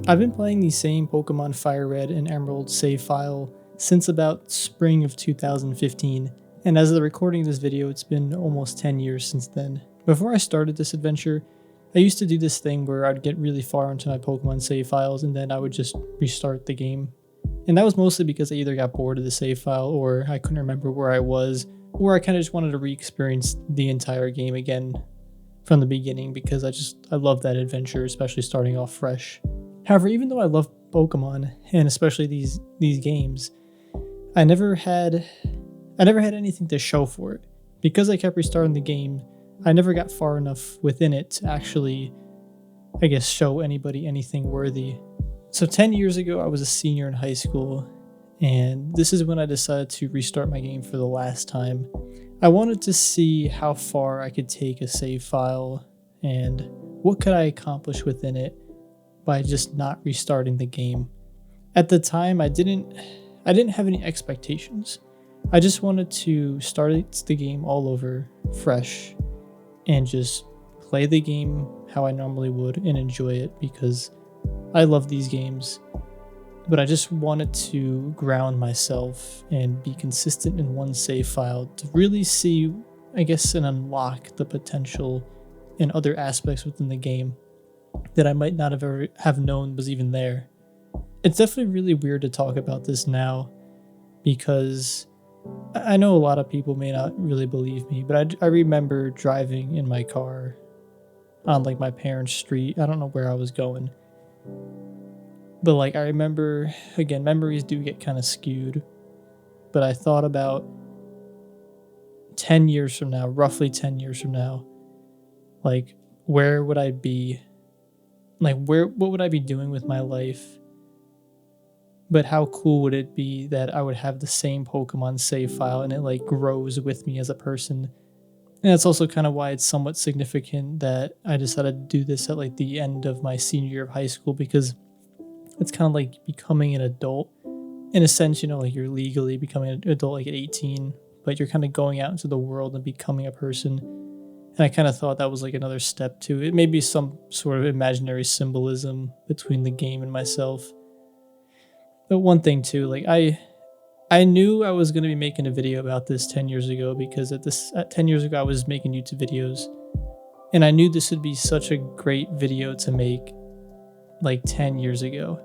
I've been playing the same Pokemon Fire Red and Emerald save file since about spring of 2015, and as of the recording of this video, it's been almost 10 years since then. Before I started this adventure, I used to do this thing where I'd get really far into my Pokemon save files and then I would just restart the game. And that was mostly because I either got bored of the save file or I couldn't remember where I was, or I kind of just wanted to re-experience the entire game again from the beginning because I love that adventure, especially starting off fresh. However, even though I love Pokemon, and especially these games, I never had anything to show for it. Because I kept restarting the game, I never got far enough within it to actually, show anybody anything worthy. So 10 years ago, I was a senior in high school, and this is when I decided to restart my game for the last time. I wanted to see how far I could take a save file, and what could I accomplish within it by just not restarting the game. At the time, I didn't have any expectations. I just wanted to start the game all over, fresh, and just play the game how I normally would and enjoy it because I love these games. But I just wanted to ground myself and be consistent in one save file to really see, and unlock the potential in other aspects within the game that I might not have ever have known was even there. It's definitely really weird to talk about this now because I know a lot of people may not really believe me, but I remember driving in my car on my parents' street. I don't know where I was going, but I remember, again, memories do get kind of skewed, but I thought about 10 years from now, roughly 10 years from now, where would I be? What would I be doing with my life? But how cool would it be that I would have the same Pokemon save file and it grows with me as a person? And that's also kind of why it's somewhat significant that I decided to do this at the end of my senior year of high school, because it's kind of like becoming an adult. In a sense, you're legally becoming an adult at 18, but you're kind of going out into the world and becoming a person. And I kind of thought that was another step to it. Maybe some sort of imaginary symbolism between the game and myself. But one thing too, I knew I was going to be making a video about this 10 years ago because at 10 years ago I was making YouTube videos, and I knew this would be such a great video to make 10 years ago.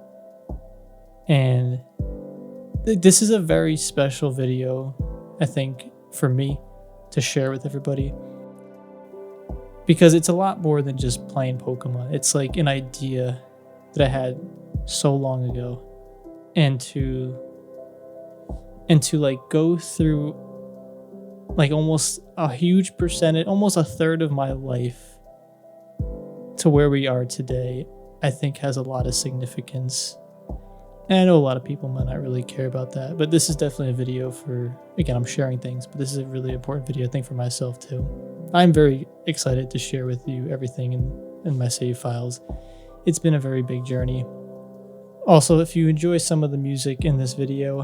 And this is a very special video, I think, for me to share with everybody, because it's a lot more than just playing Pokemon. It's an idea that I had so long ago, and to go through almost a huge percentage, almost a third of my life to where we are today, I think has a lot of significance. And I know a lot of people might not really care about that, but this is definitely a video for, again, I'm sharing things, but this is a really important video, I think, for myself too. I'm very excited to share with you everything in my save files. It's been a very big journey. Also, if you enjoy some of the music in this video,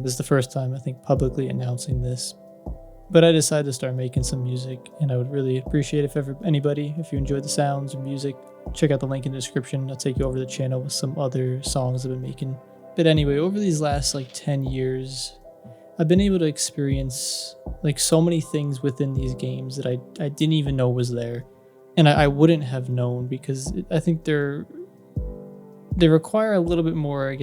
this is the first time I think publicly announcing this, but I decided to start making some music, and I would really appreciate if you enjoyed the sounds and music, check out the link in the description. I'll take you over to the channel with some other songs I've been making. But anyway, over these last 10 years, I've been able to experience so many things within these games that I didn't even know was there, and I wouldn't have known because I think they require a little bit more,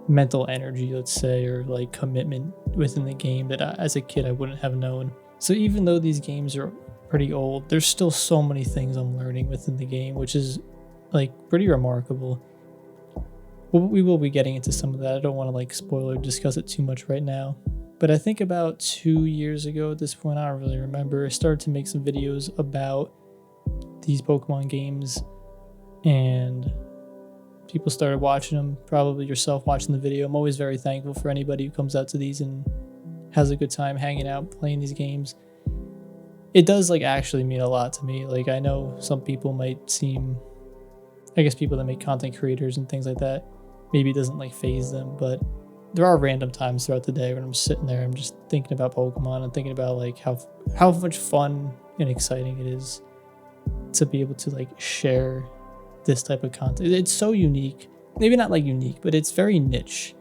mental energy, let's say, or commitment within the game that as a kid I wouldn't have known. So even though these games are pretty old, there's still so many things I'm learning within the game, which is pretty remarkable. Well, we will be getting into some of that. I don't want to spoil or discuss it too much right now, but I think about 2 years ago at this point, I don't really remember, I started to make some videos about these Pokemon games, and people started watching them, probably yourself watching the video. I'm always very thankful for anybody who comes out to these and has a good time hanging out, playing these games. It does actually mean a lot to me. I know some people might seem, people that make content creators and things like that, maybe it doesn't faze them, but there are random times throughout the day when I'm sitting there, I'm just thinking about Pokemon and thinking about how much fun and exciting it is to be able to share this type of content. It's so unique. Maybe not like unique, but it's very niche.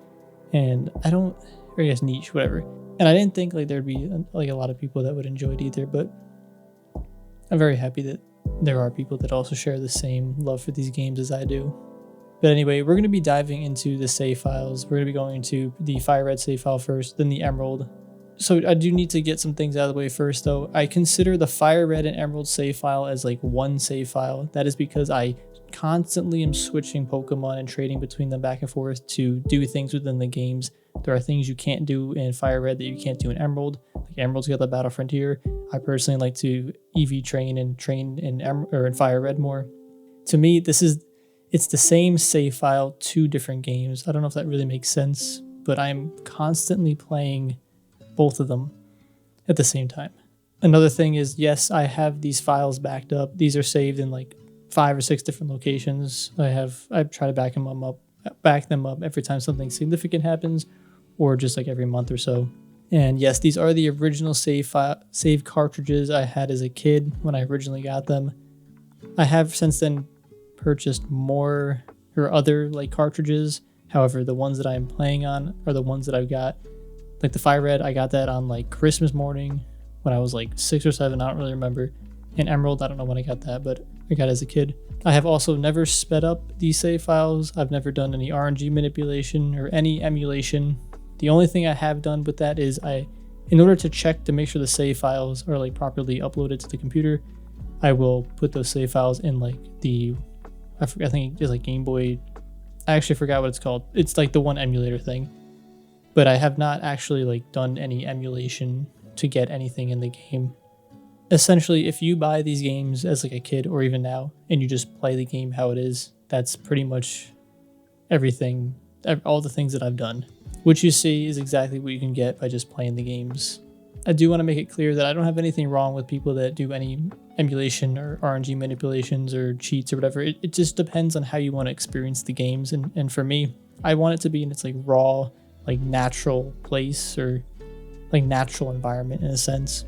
And or I guess niche, whatever. And I didn't think like there'd be like a lot of people that would enjoy it either, but I'm very happy that there are people that also share the same love for these games as I do. But anyway, we're going to be diving into the save files. We're going to be going into the Fire Red save file first, then the Emerald. So I do need to get some things out of the way first though. I consider the Fire Red and Emerald save file as like one save file. That is because I constantly am switching Pokemon and trading between them back and forth to do things within the games. There are things you can't do in Fire Red that you can't do in Emerald. Like Emerald's got the Battle Frontier. I personally like to EV train and train in Fire Red more. To me, it's the same save file, two different games. I don't know if that really makes sense, but I'm constantly playing both of them at the same time. Another thing is, yes, I have these files backed up. These are saved in like 5 or 6 different locations. I try to back them up every time something significant happens, or just like every month or so. And yes, these are the original save cartridges I had as a kid when I originally got them. I have since then purchased more or other like cartridges. However, the ones that I'm playing on are the ones that I've got. Like the Fire Red, I got that on like Christmas morning when I was like 6 or 7, I don't really remember. And Emerald, I don't know when I got that, but I got it as a kid. I have also never sped up these save files. I've never done any RNG manipulation or any emulation. The only thing I have done with that is in order to check to make sure the save files are like properly uploaded to the computer, I will put those save files in like I think it's like Game Boy. I actually forgot what it's called. It's like the one emulator thing. But I have not actually like done any emulation to get anything in the game. Essentially, if you buy these games as like a kid or even now, and you just play the game how it is, that's pretty much everything, all the things that I've done. What you see is exactly what you can get by just playing the games. I do want to make it clear that I don't have anything wrong with people that do any emulation or RNG manipulations or cheats or whatever. It just depends on how you want to experience the games. And for me, I want it to be in its like raw, like natural place or like natural environment in a sense.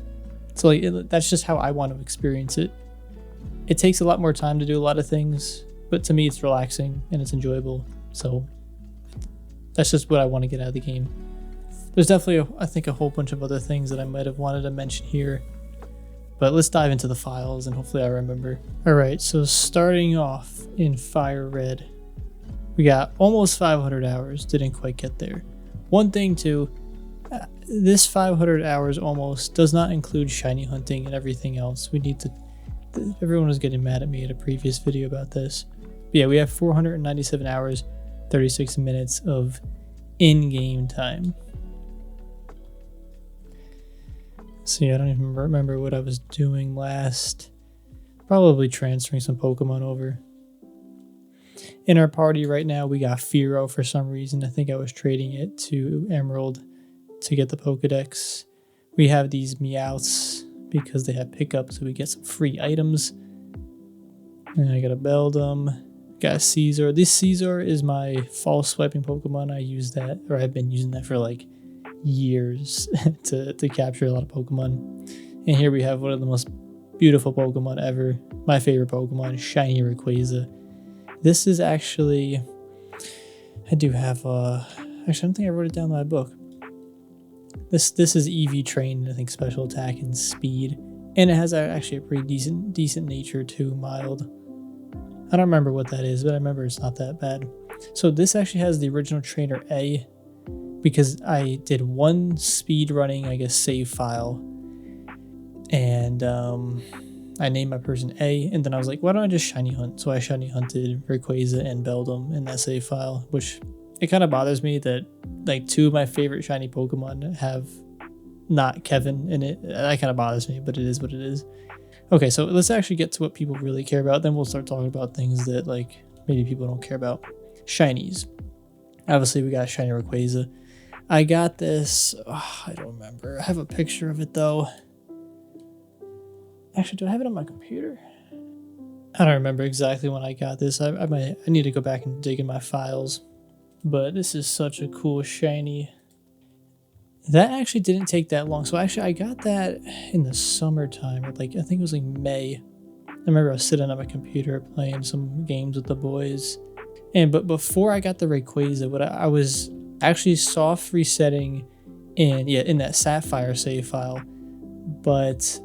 So like that's just how I want to experience it. It takes a lot more time to do a lot of things, but to me it's relaxing and it's enjoyable. So that's just what I want to get out of the game. There's definitely, I think, a whole bunch of other things that I might have wanted to mention here, but let's dive into the files and hopefully I remember. All right, so starting off in Fire Red, we got almost 500 hours, didn't quite get there. One thing too, this 500 hours almost does not include shiny hunting and everything else. Everyone was getting mad at me at a previous video about this. But yeah, we have 497 hours, 36 minutes of in-game time. See, I don't even remember what I was doing last. Probably transferring some Pokemon over. In our party right now, we got Phury for some reason. I think I was trading it to Emerald to get the Pokedex. We have these Meowths because they have pickups, so we get some free items. And I got a Beldum. Got a Caesar. This Caesar is my false swiping Pokemon. I use that, or I've been using that for like years to capture a lot of Pokemon. And here we have one of the most beautiful Pokemon ever. My favorite Pokemon, Shiny Rayquaza. This is actually, I do have actually I don't think I wrote it down in my book. This is EV trained, I think special attack and speed, and it has actually a pretty decent nature too, mild. I don't remember what that is, but I remember it's not that bad. So this actually has the original trainer A, because I did one speed running, I guess, save file, and I named my person A, and then I was like, why don't I just shiny hunt? So I shiny hunted Rayquaza and Beldum in that save file, which it kind of bothers me that like 2 of my favorite shiny Pokemon have not Kevin in it. That kind of bothers me, but it is what it is. Okay, so let's actually get to what people really care about. Then we'll start talking about things that like maybe people don't care about. Shinies. Obviously, we got Shiny Rayquaza. I got this. I don't remember. I have a picture of it though. Actually, do I have it on my computer? I don't remember exactly when I got this. I need to go back and dig in my files. But this is such a cool shiny. That actually didn't take that long. So actually, I got that in the summertime. Like I think it was like May. remember I was sitting on my computer playing some games with the boys. But before I got the Rayquaza, what I was actually soft resetting in that Sapphire save file, but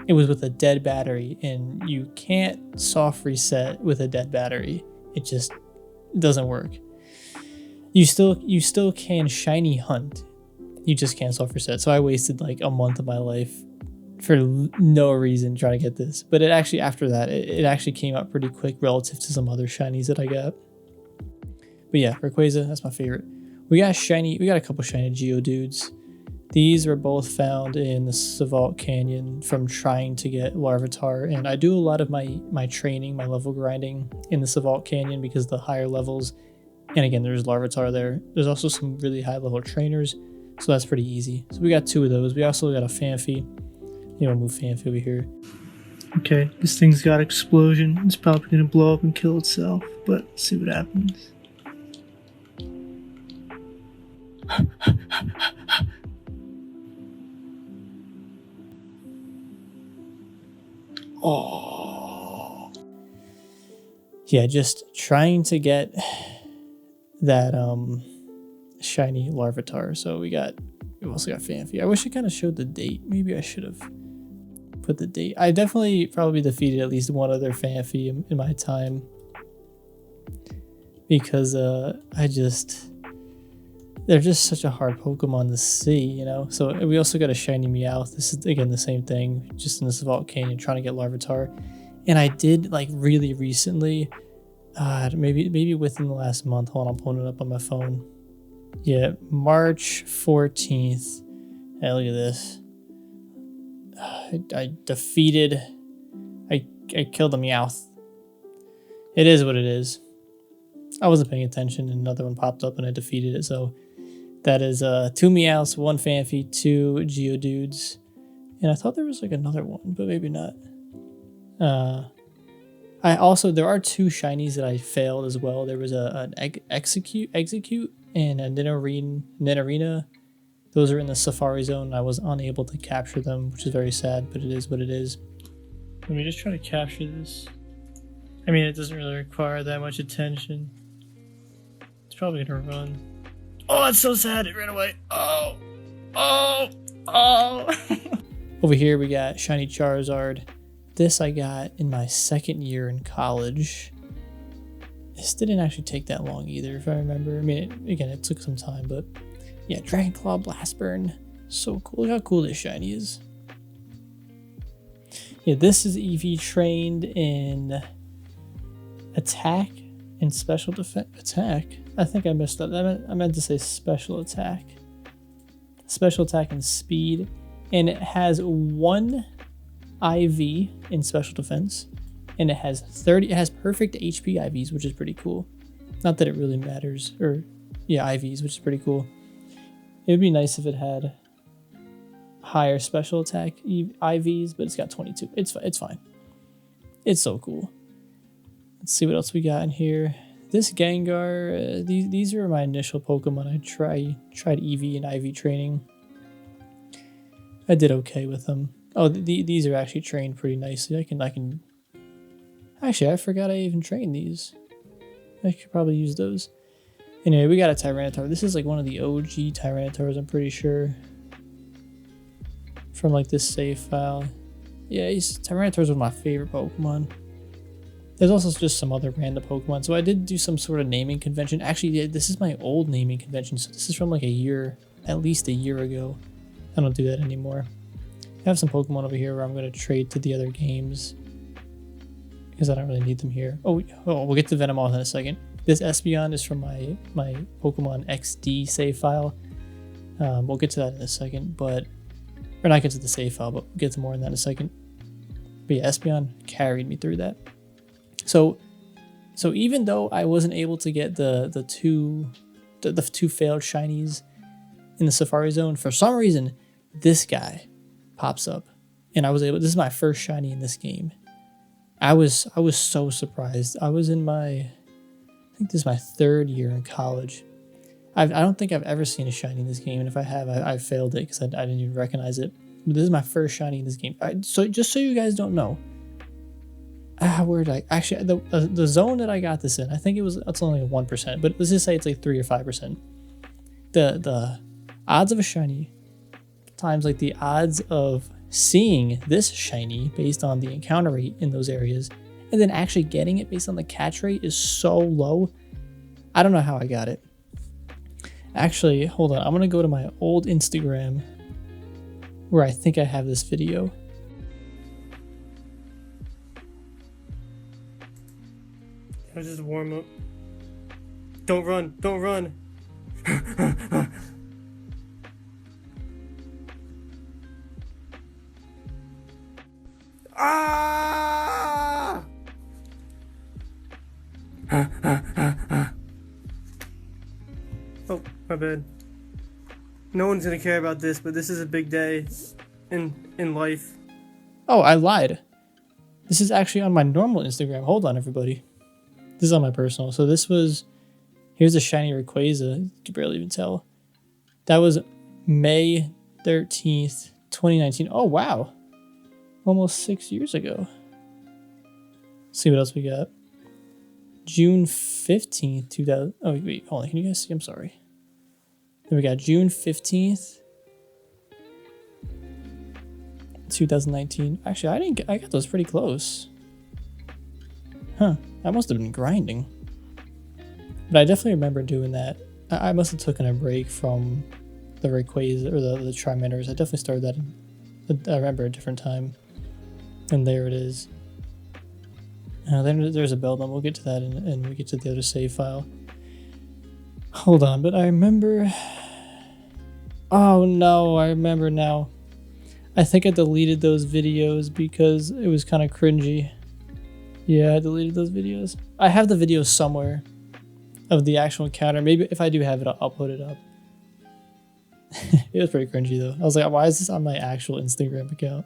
it was with a dead battery, and you can't soft reset with a dead battery. It just doesn't work. You still can shiny hunt. You just can't soft reset. So I wasted like a month of my life for no reason trying to get this. But it actually, after that, it actually came out pretty quick relative to some other shinies that I got. But yeah, Rayquaza, that's my favorite. We got a couple shiny Geodudes. These were both found in the Savalt Canyon from trying to get Larvitar, and I do a lot of my training, my level grinding in the Savalt Canyon because the higher levels, and again, there's Larvitar there. There's also some really high level trainers, so that's pretty easy. So we got 2 of those. We also got a Phanpy. We'll move Phanpy over here. Okay, this thing's got explosion. It's probably gonna blow up and kill itself, but let's see what happens. Oh. Yeah, just trying to get that shiny Larvitar. So we also got Phanpy. I wish I kind of showed the date. Maybe I should have put the date. I definitely probably defeated at least one other Phanpy in my time. Because they're just such a hard Pokemon to see, you know? So we also got a shiny Meowth. This is, again, the same thing, just in the Savalt Canyon, trying to get Larvitar. And I did, like, really recently, maybe within the last month. Hold on, I'm pulling it up on my phone. Yeah, March 14th. Hey, look at this. I killed a Meowth. It is what it is. I wasn't paying attention, and another one popped up, and I defeated it, so... That is 2 Meowths, 1 Phanpy, 2 Geodudes. And I thought there was like another one, but maybe not. There are 2 shinies that I failed as well. There was an Execute and a Nidorina. Those are in the Safari Zone. I was unable to capture them, which is very sad, but it is what it is. Let me just try to capture this. I mean, it doesn't really require that much attention. It's probably gonna run. Oh, that's so sad. It ran away. Oh. Over here, we got shiny Charizard. This I got in my 2nd year in college. This didn't actually take that long either, if I remember. I mean, it took some time, but yeah, Dragonclaw Blastburn. So cool. Look how cool this shiny is. Yeah, this is EV trained in attack and special defense. Attack? I think I messed up. I meant to say special attack. Special attack and speed. And it has 1 IV in special defense. And it has perfect HP IVs, which is pretty cool. Not that it really matters. IVs, which is pretty cool. It would be nice if it had higher special attack IVs, but it's got 22. It's fine. It's so cool. Let's see what else we got in here. This Gengar, these are my initial Pokemon. I tried EV and IV training. I did okay with them. Oh, these are actually trained pretty nicely. I can. Actually, I forgot I even trained these. I could probably use those. Anyway, we got a Tyranitar. This is like one of the OG Tyranitars, I'm pretty sure. From like this save file. Yeah, Tyranitar is one of my favorite Pokemon. There's also just some other random Pokemon. So I did do some sort of naming convention. Actually, yeah, this is my old naming convention. So this is from like at least a year ago. I don't do that anymore. I have some Pokemon over here where I'm going to trade to the other games. Because I don't really need them here. Oh, we'll get to Venomoth in a second. This Espeon is from my Pokemon XD save file. We'll get to that in a second, but... Or not get to the save file, but we'll get to more on that in a second. But yeah, Espeon carried me through that. So even though I wasn't able to get the two failed shinies in the Safari Zone, for some reason, this guy pops up. And I was able... This is my first shiny in this game. I was so surprised. I was in I think this is my 3rd year in college. I don't think I've ever seen a shiny in this game, and if I have, I failed it because I didn't even recognize it. But this is my first shiny in this game. So just so you guys don't know, Where did I actually the zone that I got this in? I think it's only 1%, but let's just say it's like 3 or 5%. The odds of a shiny times like the odds of seeing this shiny based on the encounter rate in those areas, and then actually getting it based on the catch rate is so low. I don't know how I got it. Actually, hold on. I'm gonna go to my old Instagram where I think I have this video. I'll just warm up. Don't run, don't run. Ah! Oh, my bad. No one's gonna care about this, but this is a big day in life. Oh, I lied. This is actually on my normal Instagram. Hold on, everybody. This is on my personal. So this was, here's a shiny Rayquaza. You can barely even tell. That was May 13th, 2019. Oh, wow. Almost 6 years ago. Let's see what else we got. June 15th, 2000. Oh, wait, hold on. Can you guys see? I'm sorry. Then we got June 15th, 2019. Actually, I got those pretty close. Huh. I must have been grinding. But I definitely remember doing that. I must have taken a break from the Rayquaza or the Trimenters. I definitely started that I remember a different time. And there it is. Then there's a Beldum. We'll get to that and we get to the other save file. Hold on, but I remember... Oh no, I remember now. I think I deleted those videos because it was kind of cringy. Yeah, I deleted those videos. I have the videos somewhere of the actual encounter. Maybe if I do have it, I'll put it up. It was pretty cringy though. I was like, why is this on my actual Instagram account?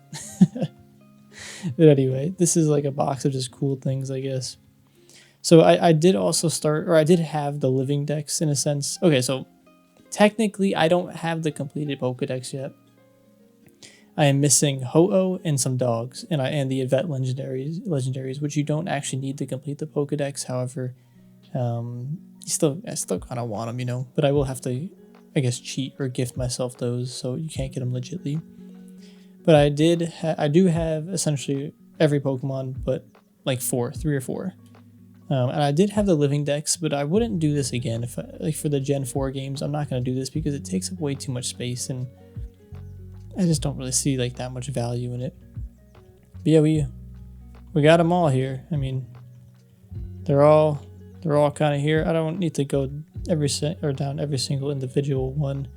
But anyway, this is like a box of just cool things, I guess. So I did also start, or I did have the living decks in a sense. Okay, so technically I don't have the completed Pokedex yet. I am missing Ho-Oh and some dogs, and the Yvette legendaries, which you don't actually need to complete the Pokedex. However, I still kind of want them, you know. But I will have to, I guess, cheat or gift myself those, so you can't get them legitly. But I do have essentially every Pokemon, but like 3 or 4. And I did have the living decks, but I wouldn't do this again. Like for the Gen 4 games, I'm not going to do this because it takes up way too much space, and I just don't really see like that much value in it. But yeah, we got them all here. I mean, they're all kind of here. I don't need to go down every single individual one.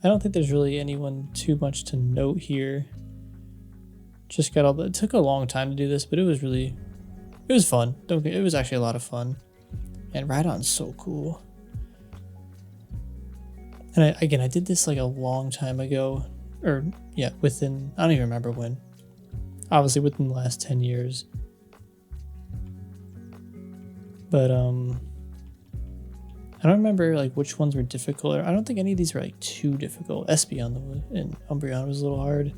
I don't think there's really anyone too much to note here. Just got all the. It took a long time to do this, but it was fun. It was actually a lot of fun. And Rhydon's so cool. And I did this like a long time ago. Or, yeah, I don't even remember when. Obviously within the last 10 years. But, I don't remember like which ones were difficult. I don't think any of these were like too difficult. Espeon and Umbreon was a little hard.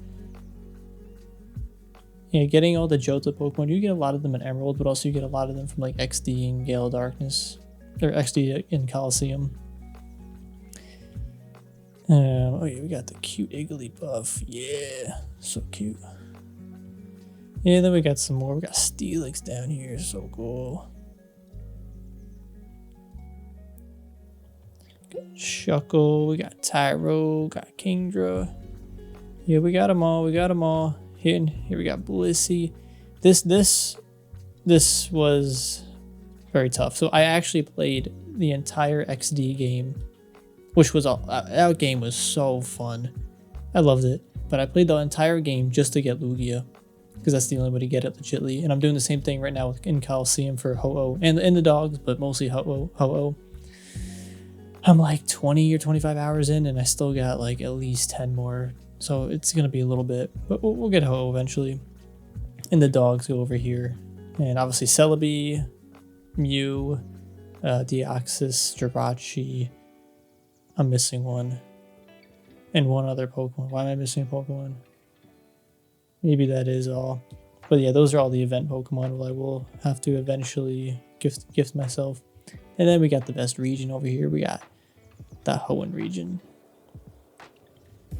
Yeah, getting all the Johto Pokemon, you get a lot of them in Emerald, but also you get a lot of them from like XD and Gale of Darkness, or XD in Coliseum. Oh yeah, we got the cute Igglybuff. Yeah, so cute. Yeah, then we got some more. We got Steelix down here, so cool. Got Shuckle, we got Tyro, got Kingdra. Yeah, we got them all. Here we got Blissey. This was very tough. So I actually played the entire XD game, which was that game was so fun. I loved it. But I played the entire game just to get Lugia, because that's the only way to get it legitly. And I'm doing the same thing right now in Coliseum for Ho-Oh and the dogs, but mostly Ho-Oh. I'm like 20 or 25 hours in, and I still got like at least 10 more. So it's going to be a little bit, but we'll get Ho-Oh eventually. And the dogs go over here. And obviously Celebi, Mew, Deoxys, Jirachi. I'm missing one. And one other Pokemon. Why am I missing a Pokemon? Maybe that is all. But yeah, those are all the event Pokemon I will have to eventually gift myself. And then we got the best region over here. We got the Hoenn region.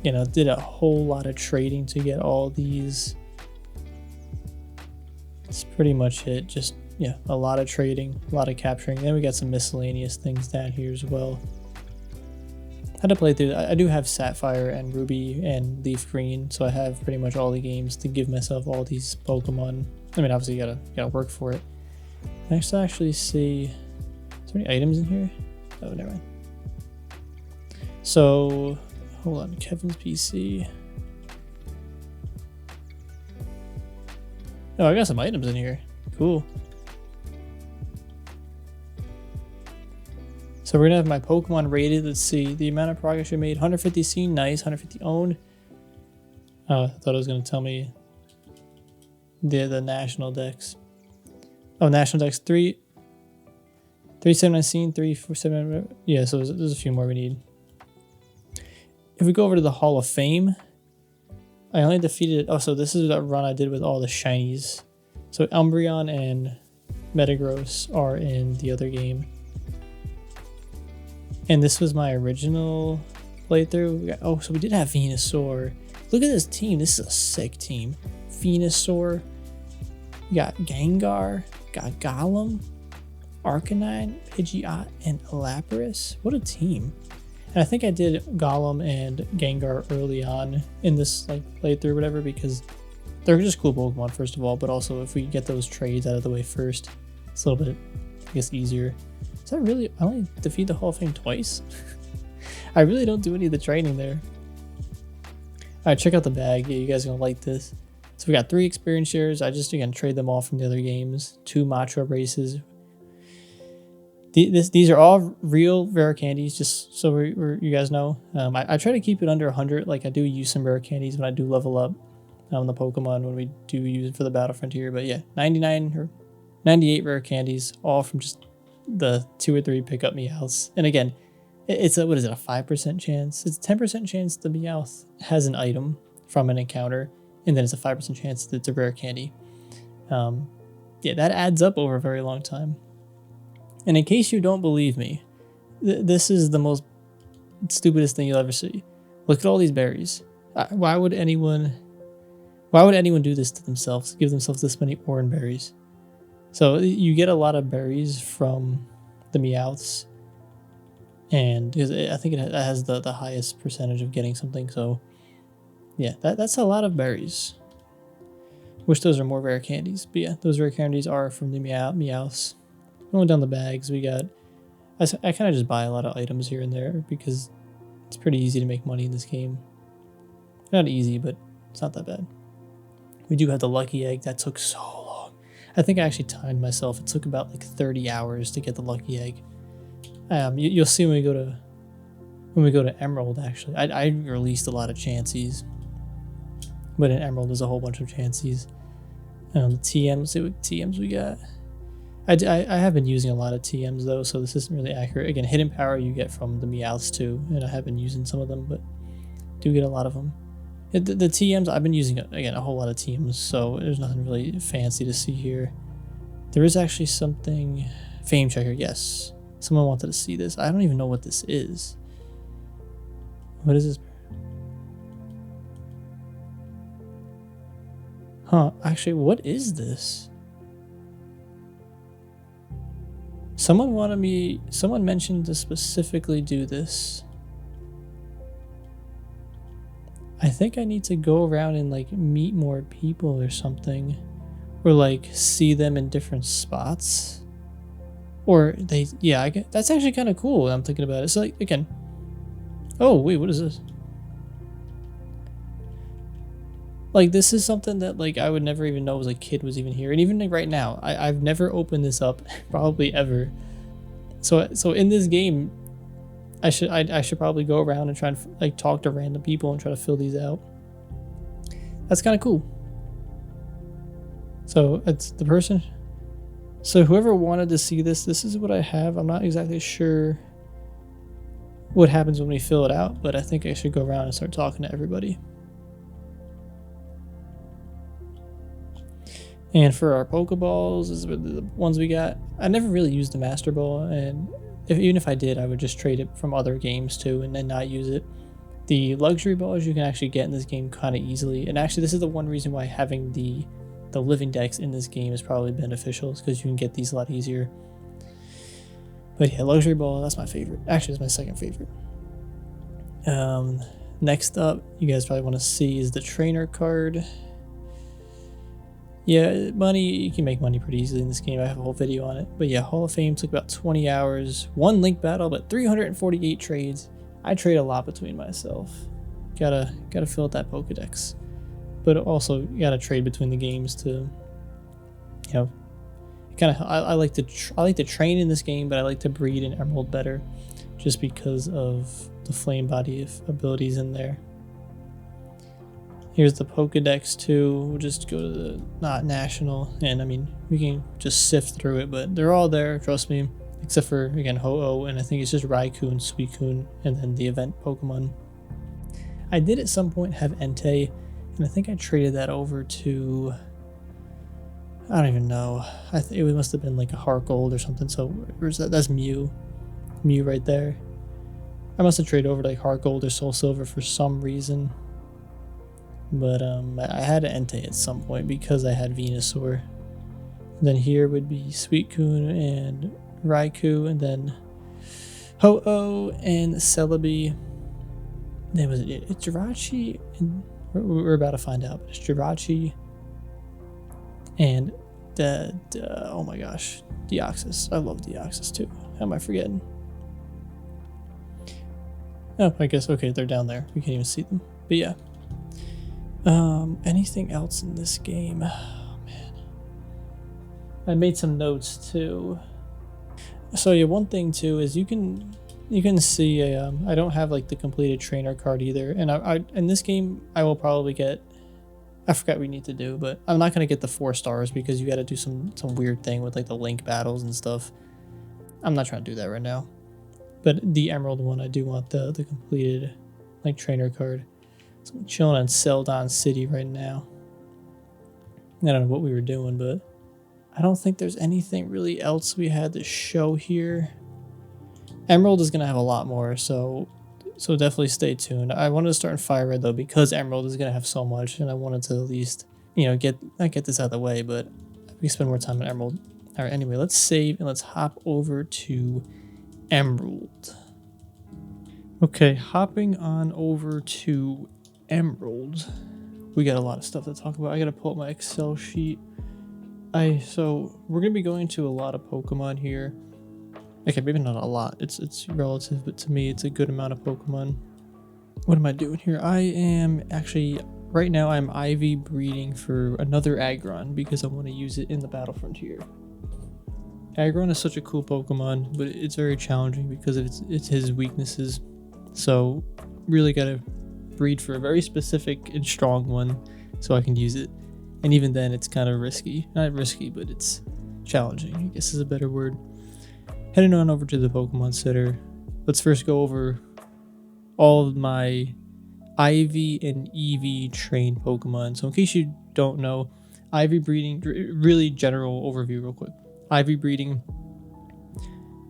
You know, did a whole lot of trading to get all these. It's pretty much it. Just, yeah, a lot of trading, a lot of capturing. Then we got some miscellaneous things down here as well. Had to play through. I do have Sapphire and Ruby and Leaf Green, so I have pretty much all the games to give myself all these Pokemon. I mean, obviously you gotta work for it. Next, I actually see. Is there any items in here? Oh, never mind. So, hold on, Kevin's PC. Oh, I got some items in here. Cool. So we're gonna have my Pokemon rated. Let's see the amount of progress you made. 150 seen, nice. 150 owned. I thought it was gonna tell me the national dex. Oh, national dex 379 seen, 347. Yeah, so there's a few more we need. If we go over to the Hall of Fame, I only defeated. Oh, so this is a run I did with all the shinies. So Umbreon and Metagross are in the other game. And this was my original playthrough. Oh, so we did have Venusaur. Look at this team. This is a sick team. Venusaur. We got Gengar. Got Golem. Arcanine. Pidgeot. And Lapras. What a team. And I think I did Golem and Gengar early on in this playthrough or whatever, because they're just cool Pokemon, first of all. But also, if we get those trades out of the way first, it's a little bit, I guess, easier. Is that really? I only defeat the Hall of Fame twice? I really don't do any of the training there. Alright, check out the bag. Yeah, you guys are going to like this. So we got 3 experience shares. I just, again, trade them all from the other games. 2 Machop races. These are all real rare candies, just so you guys know. I try to keep it under 100. Like, I do use some rare candies when I do level up on the Pokemon when we do use it for the Battle Frontier. But yeah, 99 or 98 rare candies, all from just the 2 or 3 pick up Meowths. And again, it's a, what is it, a 5% chance? It's a 10% chance the Meowth has an item from an encounter, and then it's a 5% chance that it's a rare candy. Yeah, that adds up over a very long time. And in case you don't believe me, this is the most stupidest thing you'll ever see. Look at all these berries. Why would anyone do this to themselves? Give themselves this many orange berries? So you get a lot of berries from the Meowths, and because I think it has the highest percentage of getting something. So yeah, that's a lot of berries. Wish those are more rare candies, but yeah, those rare candies are from the Meowths. Going down the bags, we got. I kind of just buy a lot of items here and there because it's pretty easy to make money in this game. Not easy, but it's not that bad. We do have the lucky egg. That took so long. I think I actually timed myself. It took about 30 hours to get the lucky egg. You'll see when we go to Emerald. Actually, I released a lot of Chanseys, but in Emerald there's a whole bunch of Chanseys. The TMs. See what TMs we got. I have been using a lot of TMs though, so this isn't really accurate. Again, hidden power you get from the Meowths too, and I have been using some of them, but do get a lot of them. The TMs, I've been using, again, a whole lot of TMs, so there's nothing really fancy to see here. There is actually something... Fame checker, yes. Someone wanted to see this. I don't even know what this is. What is this? Huh, actually, what is this? Someone mentioned to specifically do this. I think I need to go around and meet more people or something, or see them in different spots, or that's actually kind of cool. I'm thinking about it. So again, oh wait, what is this? This is something that I would never even know as a kid was even here, and even right now, I've never opened this up, probably ever. So in this game, I should probably go around and try and talk to random people and try to fill these out. That's kind of cool. So it's the person. So whoever wanted to see this is what I have. I'm not exactly sure what happens when we fill it out, but I think I should go around and start talking to everybody. And for our Pokeballs, is the ones we got. I never really used the Master Ball, and even if I did, I would just trade it from other games too and then not use it. The luxury balls you can actually get in this game kind of easily, and actually this is the one reason why having the living decks in this game is probably beneficial, is because you can get these a lot easier. But yeah, luxury ball, that's my favorite. Actually, it's my second favorite. Next up, you guys probably want to see is the trainer card. Yeah, money, you can make money pretty easily in this game. I have a whole video on it. But yeah, Hall of Fame took about 20 hours. 1 link battle, but 348 trades. I trade a lot between myself. Gotta fill out that Pokedex. But also, you gotta trade between the games to, you know, kind of. I like to train in this game, but I like to breed in Emerald better, just because of the flame body of abilities in there. Here's the Pokedex too. We'll just go to the not national, and I mean we can just sift through it, but they're all there. Trust me, except for again Ho-Oh, and I think it's just Raikou and Suicune, and then the event Pokemon. I did at some point have Entei, and I think I traded that over to, I don't even know. It must have been like a Heart Gold or something. So where's that? That's Mew right there. I must have traded over to like Heart Gold or Soul Silver for some reason. But I had an Entei at some point because I had Venusaur. Then here would be Suicune and Raikou, and then Ho-Oh and Celebi. Then was it Jirachi? And we're about to find out. But it's Jirachi and oh my gosh, Deoxys. I love Deoxys too. How am I forgetting? Oh, I guess okay, they're down there. We can't even see them. But yeah. Anything else in this game? Oh man. I made some notes too. So yeah, one thing too is you can see I don't have like the completed trainer card either, and I in this game I will probably get, I forgot what we need to do, but I'm not gonna get the 4 stars because you got to do some weird thing with like the link battles and stuff. I'm not trying to do that right now. But the Emerald one, I do want the completed like trainer card. So I'm chilling on Celadon City right now. I don't know what we were doing, but I don't think there's anything really else we had to show here. Emerald is gonna have a lot more, so definitely stay tuned. I wanted to start in Fire Red though because Emerald is gonna have so much, and I wanted to at least, you know, not get this out of the way, but we spend more time on Emerald. All right, anyway, let's save and let's hop over to Emerald. Okay, hopping on over to Emerald. We got a lot of stuff to talk about. I gotta pull up my Excel sheet. So we're gonna be going to a lot of Pokemon here. Okay, maybe not a lot. It's relative, but to me, it's a good amount of Pokemon. What am I doing here? I am actually right now. I'm IV breeding for another Aggron because I want to use it in the Battle Frontier. Aggron is such a cool Pokemon, but it's very challenging because of it's his weaknesses. So really gotta breed for a very specific and strong one so I can use it. And even then it's kind of risky. Not risky, but it's challenging, I guess is a better word. Heading on over to the Pokemon Center. Let's first go over all of my IV and EV trained Pokemon. So in case you don't know, IV breeding, really general overview real quick. IV breeding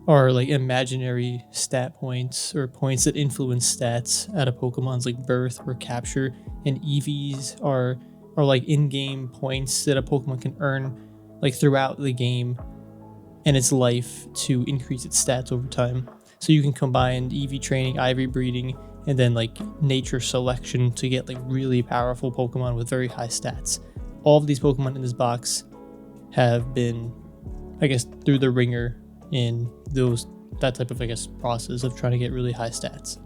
are like imaginary stat points or points that influence stats at a Pokemon's like birth or capture, and EVs are like in-game points that a Pokemon can earn like throughout the game and its life to increase its stats over time. So you can combine EV training, IV breeding, and then like nature selection to get like really powerful Pokemon with very high stats. All of these Pokemon in this box have been, I guess, through the ringer in that type of, I guess, process of trying to get really high stats.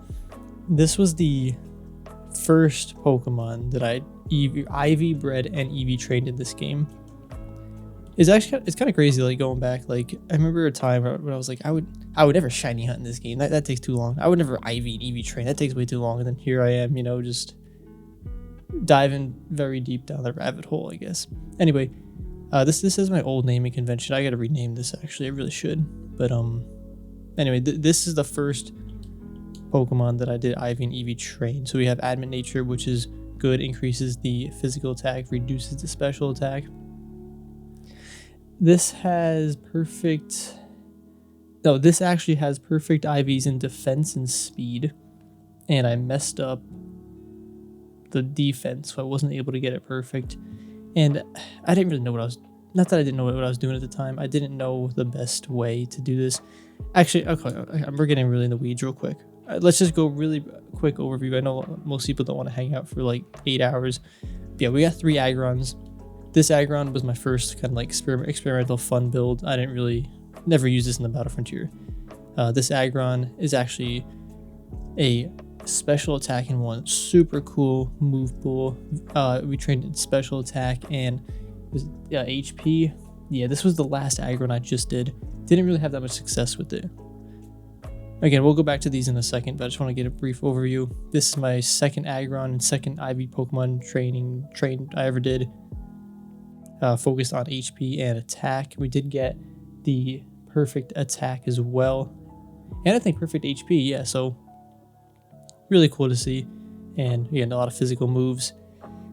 This was the first Pokemon that I IV bred and EV trained in this game. It's kind of crazy, like going back. Like I remember a time when I was like, I would never shiny hunt in this game. That takes too long. I would never IV and EV train. That takes way too long. And then here I am, you know, just diving very deep down the rabbit hole, I guess. Anyway, this is my old naming convention. I gotta rename this actually. I really should. But anyway, this is the first Pokemon that I did IV and EV train. So we have Adamant Nature, which is good, increases the physical attack, reduces the special attack. This has perfect... No, this actually has perfect IVs in defense and speed. And I messed up the defense, so I wasn't able to get it perfect. And I didn't really know what I was... Not that I didn't know what I was doing at the time. I didn't know the best way to do this. Actually, okay, we're getting really in the weeds real quick. Let's just go really quick overview. I know most people don't want to hang out for like 8 hours. But yeah, we got 3 Agrons. This Agron was my first kind of like experimental fun build. I never used this in the Battle Frontier. This Agron is actually a special attacking one. Super cool move pool. We trained in special attack and HP. Yeah, this was the last Agron I just did. Didn't really have that much success with it. Again, we'll go back to these in a second, but I just want to get a brief overview. This is my second Agron and second IV Pokemon train I ever did. Focused on HP and attack. We did get the perfect attack as well. And I think perfect HP, yeah, so really cool to see. And again, a lot of physical moves.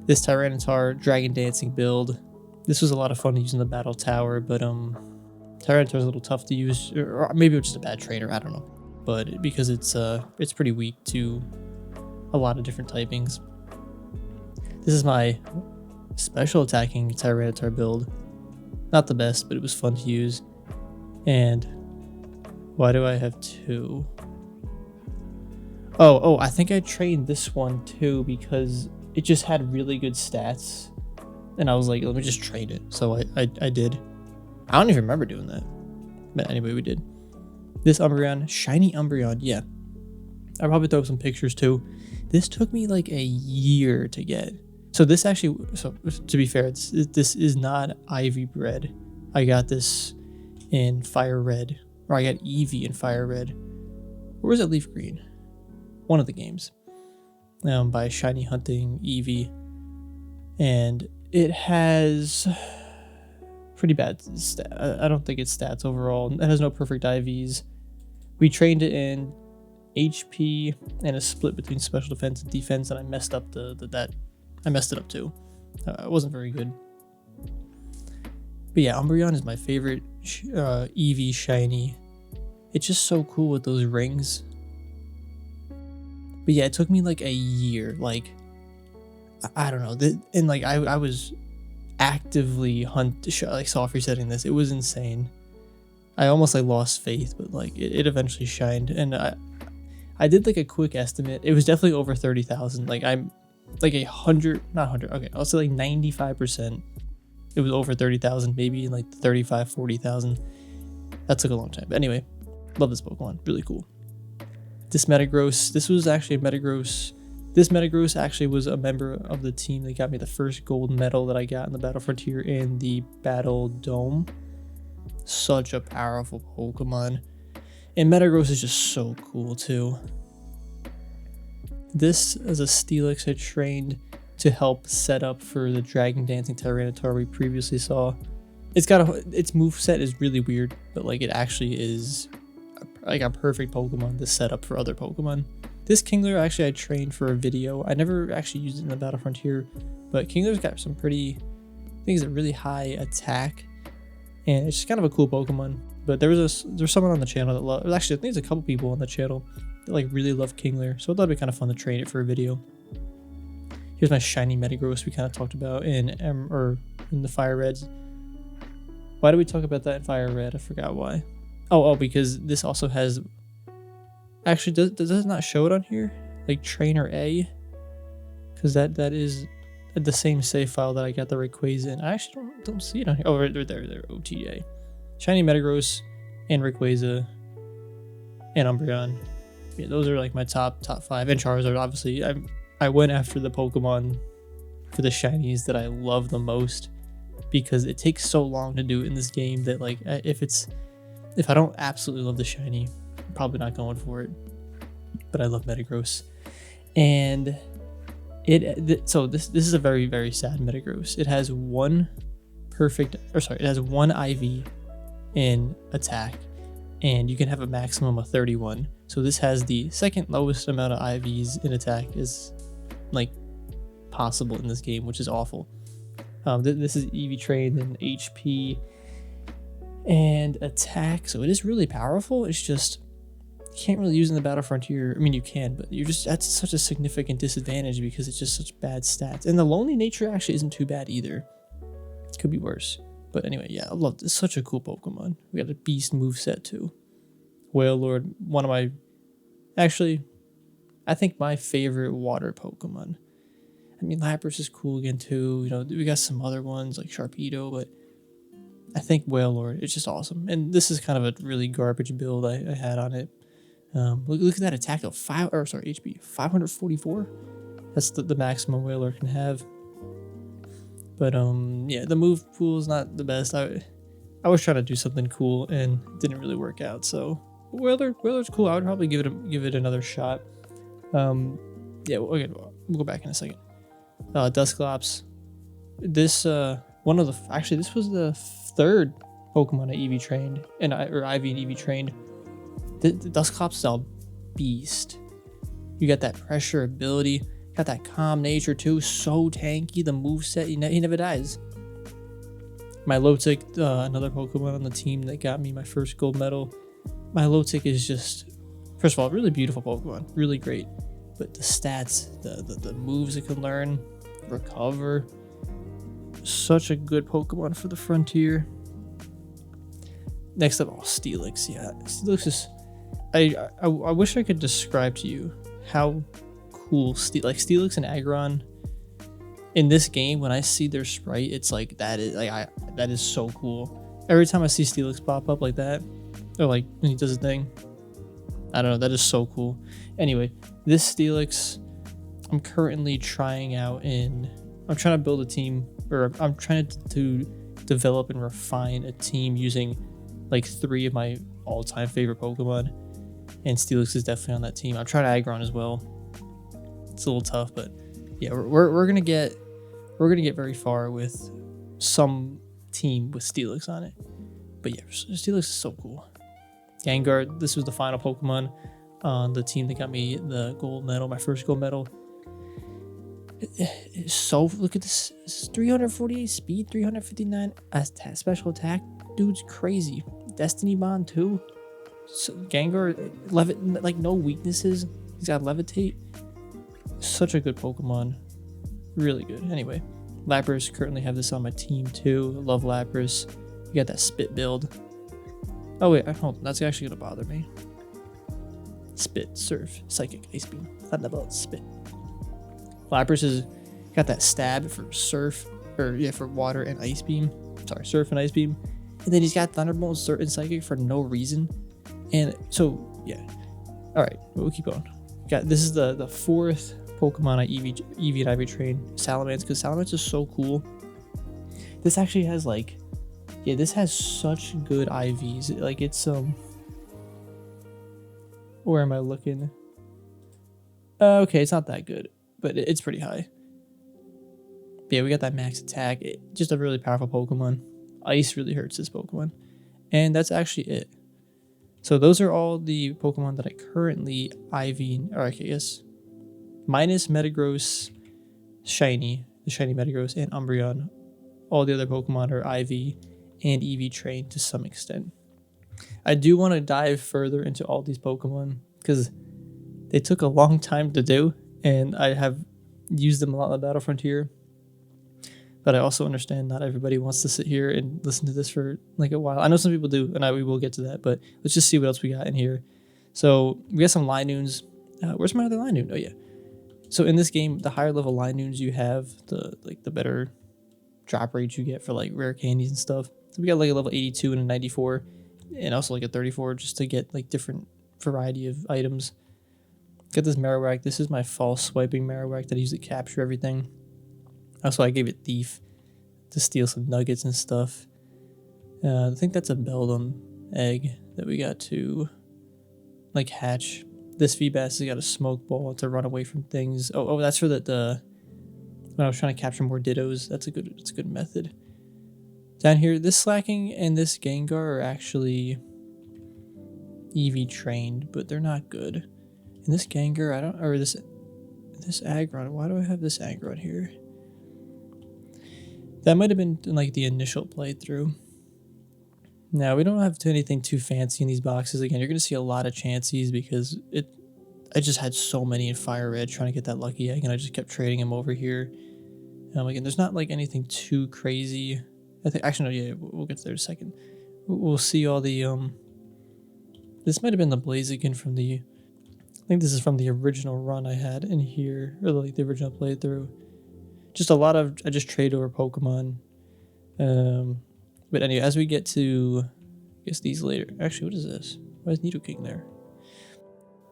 This Tyranitar Dragon Dancing build. This was a lot of fun to use in the Battle Tower, but Tyranitar is a little tough to use, or maybe it was just a bad trainer, I don't know. But because it's pretty weak to a lot of different typings. This is my special attacking Tyranitar build. Not the best, but it was fun to use. And why do I have 2? Oh, I think I trained this one too because it just had really good stats. And I was like, let me just train it. So I did. I don't even remember doing that. But anyway, we did. This Umbreon, shiny Umbreon, yeah. I'll probably throw up some pictures too. This took me like a year to get. So this actually, so to be fair, this is not IV bred. I got this in Fire Red, or I got Eevee in Fire Red. Or was it Leaf Green? One of the games. By Shiny Hunting Eevee. And it has pretty bad stats. I don't think it's stats overall. It has no perfect IVs. We trained it in HP and a split between special defense and defense, and I messed up I messed it up too. It wasn't very good. But yeah, Umbreon is my favorite Eevee shiny. It's just so cool with those rings. But yeah, it took me like a year. Like, I don't know. And like I was actively soft resetting this. It was insane. I almost like lost faith, but like it eventually shined. And I did like a quick estimate. It was definitely over 30,000. Like I'm like 100, not 100. Okay, I'll say like 95%. It was over 30,000, maybe like 35, 40,000. That took a long time. But anyway, love this Pokemon. Really cool. This Metagross. This was actually a Metagross. This Metagross actually was a member of the team that got me the first gold medal that I got in the Battle Frontier in the Battle Dome. Such a powerful Pokemon. And Metagross is just so cool too. This is a Steelix I trained to help set up for the Dragon Dancing Tyranitar we previously saw. Its moveset is really weird, but like it actually is like a perfect Pokemon to set up for other Pokemon. This Kingler actually I trained for a video. I never actually used it in the Battle Frontier, but Kingler's got some pretty, I think it's a really high attack, and it's just kind of a cool Pokemon. But there's someone on the channel that loves, actually I think there's a couple people on the channel that like really love Kingler, so I thought it'd be kind of fun to train it for a video. Here's my shiny Metagross we kind of talked about in the Fire Reds. Why did we talk about that in Fire Red? I forgot why. Oh, because this also has... Actually, does it not show it on here? Like Trainer A? Because that is the same save file that I got the Rayquaza in. I actually don't see it on here. Oh, right there, OTA. Shiny Metagross and Rayquaza and Umbreon. Yeah, those are like my top 5. And Charizard, obviously. I went after the Pokemon for the shinies that I love the most, because it takes so long to do it in this game that like if I don't absolutely love the shiny, I'm probably not going for it. But I love Metagross. And so this is a very, very sad Metagross. It has one IV in attack, and you can have a maximum of 31. So this has the second lowest amount of IVs in attack is like possible in this game, which is awful. This is Eevee trained in HP. And attack, so it is really powerful. It's just you can't really use it in the Battle Frontier. I mean, you can, but you're just that's such a significant disadvantage because it's just such bad stats. And the lonely nature actually isn't too bad either. It could be worse. But anyway, yeah, I love this. Such a cool Pokemon. We got a beast moveset too. Whale Lord, one of my, actually, I think my favorite water Pokemon. I mean, Lapras is cool again too. You know, we got some other ones like Sharpedo, but I think Whale Lord is just awesome. And this is kind of a really garbage build I had on it. Look at that attack though, HP 544. That's the maximum Whale Lord can have. But yeah, the move pool is not the best. I was trying to do something cool and it didn't really work out. So Whaler's cool. I would probably give it another shot. Yeah, we'll go back in a second. Dusclops. This this was the third Pokemon I EV trained and IV and EV trained. The Dusclops is a beast. You got that pressure ability, got that calm nature too. So tanky. The moveset, he never dies. Milotic, another Pokemon on the team that got me my first gold medal. Milotic is just, first of all, really beautiful Pokemon, really great. But the stats, the moves it can learn, recover, such a good Pokemon for the Frontier. Next up, Steelix. Yeah, Steelix is, I wish I could describe to you how cool Steelix and Aggron in this game. When I see their sprite, it's like that is so cool. Every time I see Steelix pop up like that, or like when he does a thing, I don't know, that is so cool. Anyway, this Steelix I'm currently trying out I'm trying to build a team, or I'm trying to develop and refine a team using like 3 of my all-time favorite Pokemon, and Steelix is definitely on that team. I'm trying Aggron as well. It's a little tough, but yeah, we're gonna get very far with some team with Steelix on it. But yeah, Steelix is so cool. Gengar, this was the final Pokemon on the team that got me the gold medal, my first gold medal. It's so, look at this, 348 speed, 359 special attack. Dude's crazy. Destiny Bond too. So Gengar, like no weaknesses. He's got Levitate. Such a good Pokemon. Really good. Anyway, Lapras, currently have this on my team too. Love Lapras. You got that Spit build. Oh wait, hold on. That's actually gonna bother me. Spit, Surf, Psychic, Ice Beam, Thunderbolt, Spit. Lapras has got that stab for Surf, for Water and Ice Beam. Sorry, Surf and Ice Beam. And then he's got Thunderbolt and Psychic for no reason. And so, yeah. Alright, we'll keep going. This is the 4th Pokemon I EV and IV train. Salamence, because Salamence is so cool. This actually has this has such good IVs. Like it's where am I looking? Okay, it's not that good, but it's pretty high. But yeah, we got that max attack. Just a really powerful Pokemon. Ice really hurts this Pokemon. And that's actually it. So those are all the Pokemon that I currently IV, or I guess, minus Metagross, Shiny, the Shiny Metagross, and Umbreon. All the other Pokemon are IV and EV trained to some extent. I do want to dive further into all these Pokemon because they took a long time to do, and I have used them a lot in the Battle Frontier. But I also understand not everybody wants to sit here and listen to this for like a while. I know some people do, and we will get to that, but let's just see what else we got in here. So we got some Linoons. Where's my other Linoon? Oh yeah. So in this game, the higher level Linoons you have, the better drop rates you get for like rare candies and stuff. So we got like a level 82 and a 94, and also like a 34 just to get like different variety of items. Got this Marowak. This is my false swiping Marowak that I use to capture everything. Also, I gave it Thief to steal some nuggets and stuff. I think that's a Beldum egg that we got to like hatch. This Feebas has got a smoke ball to run away from things. Oh, that's for the when I was trying to capture more Dittos. That's a good method. Down here, this Slacking and this Gengar are actually EV trained, but they're not good. And this Gengar, this Aggron. Why do I have this Aggron here? That might have been in like the initial playthrough. Now, we don't have anything too fancy in these boxes. Again, you're going to see a lot of chances because I just had so many in Fire Red trying to get that lucky egg, and I just kept trading them over here. Again, there's not like anything too crazy. I think, actually, no, yeah, we'll get to there in a second. We'll see all the, this might have been the Blaziken from the, I think this is from the original run I had in here, or like the original playthrough. Just a lot of, I just trade over Pokemon. But anyway, as we get to, I guess these later. Actually, what is this? Why is Nidoking there?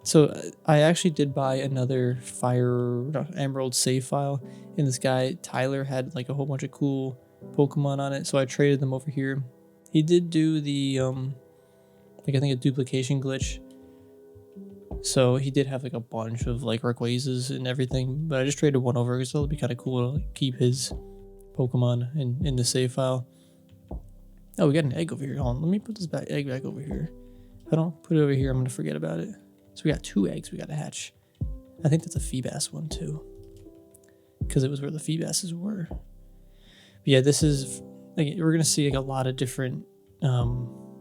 So I actually did buy another Emerald save file, and this guy Tyler had like a whole bunch of cool Pokemon on it, so I traded them over here. He did do the like I think a duplication glitch, so he did have like a bunch of like Rayquazas and everything, but I just traded one over because it'll be kind of cool to like, keep his Pokemon in the save file. Oh, we got an egg over here. Hold on, let me put this egg back over here. If I don't put it over here, I'm gonna forget about it. So we got 2 eggs we got to hatch. I think that's a Feebas one too, because it was where the Feebas's were. But yeah, this is like we're gonna see like a lot of different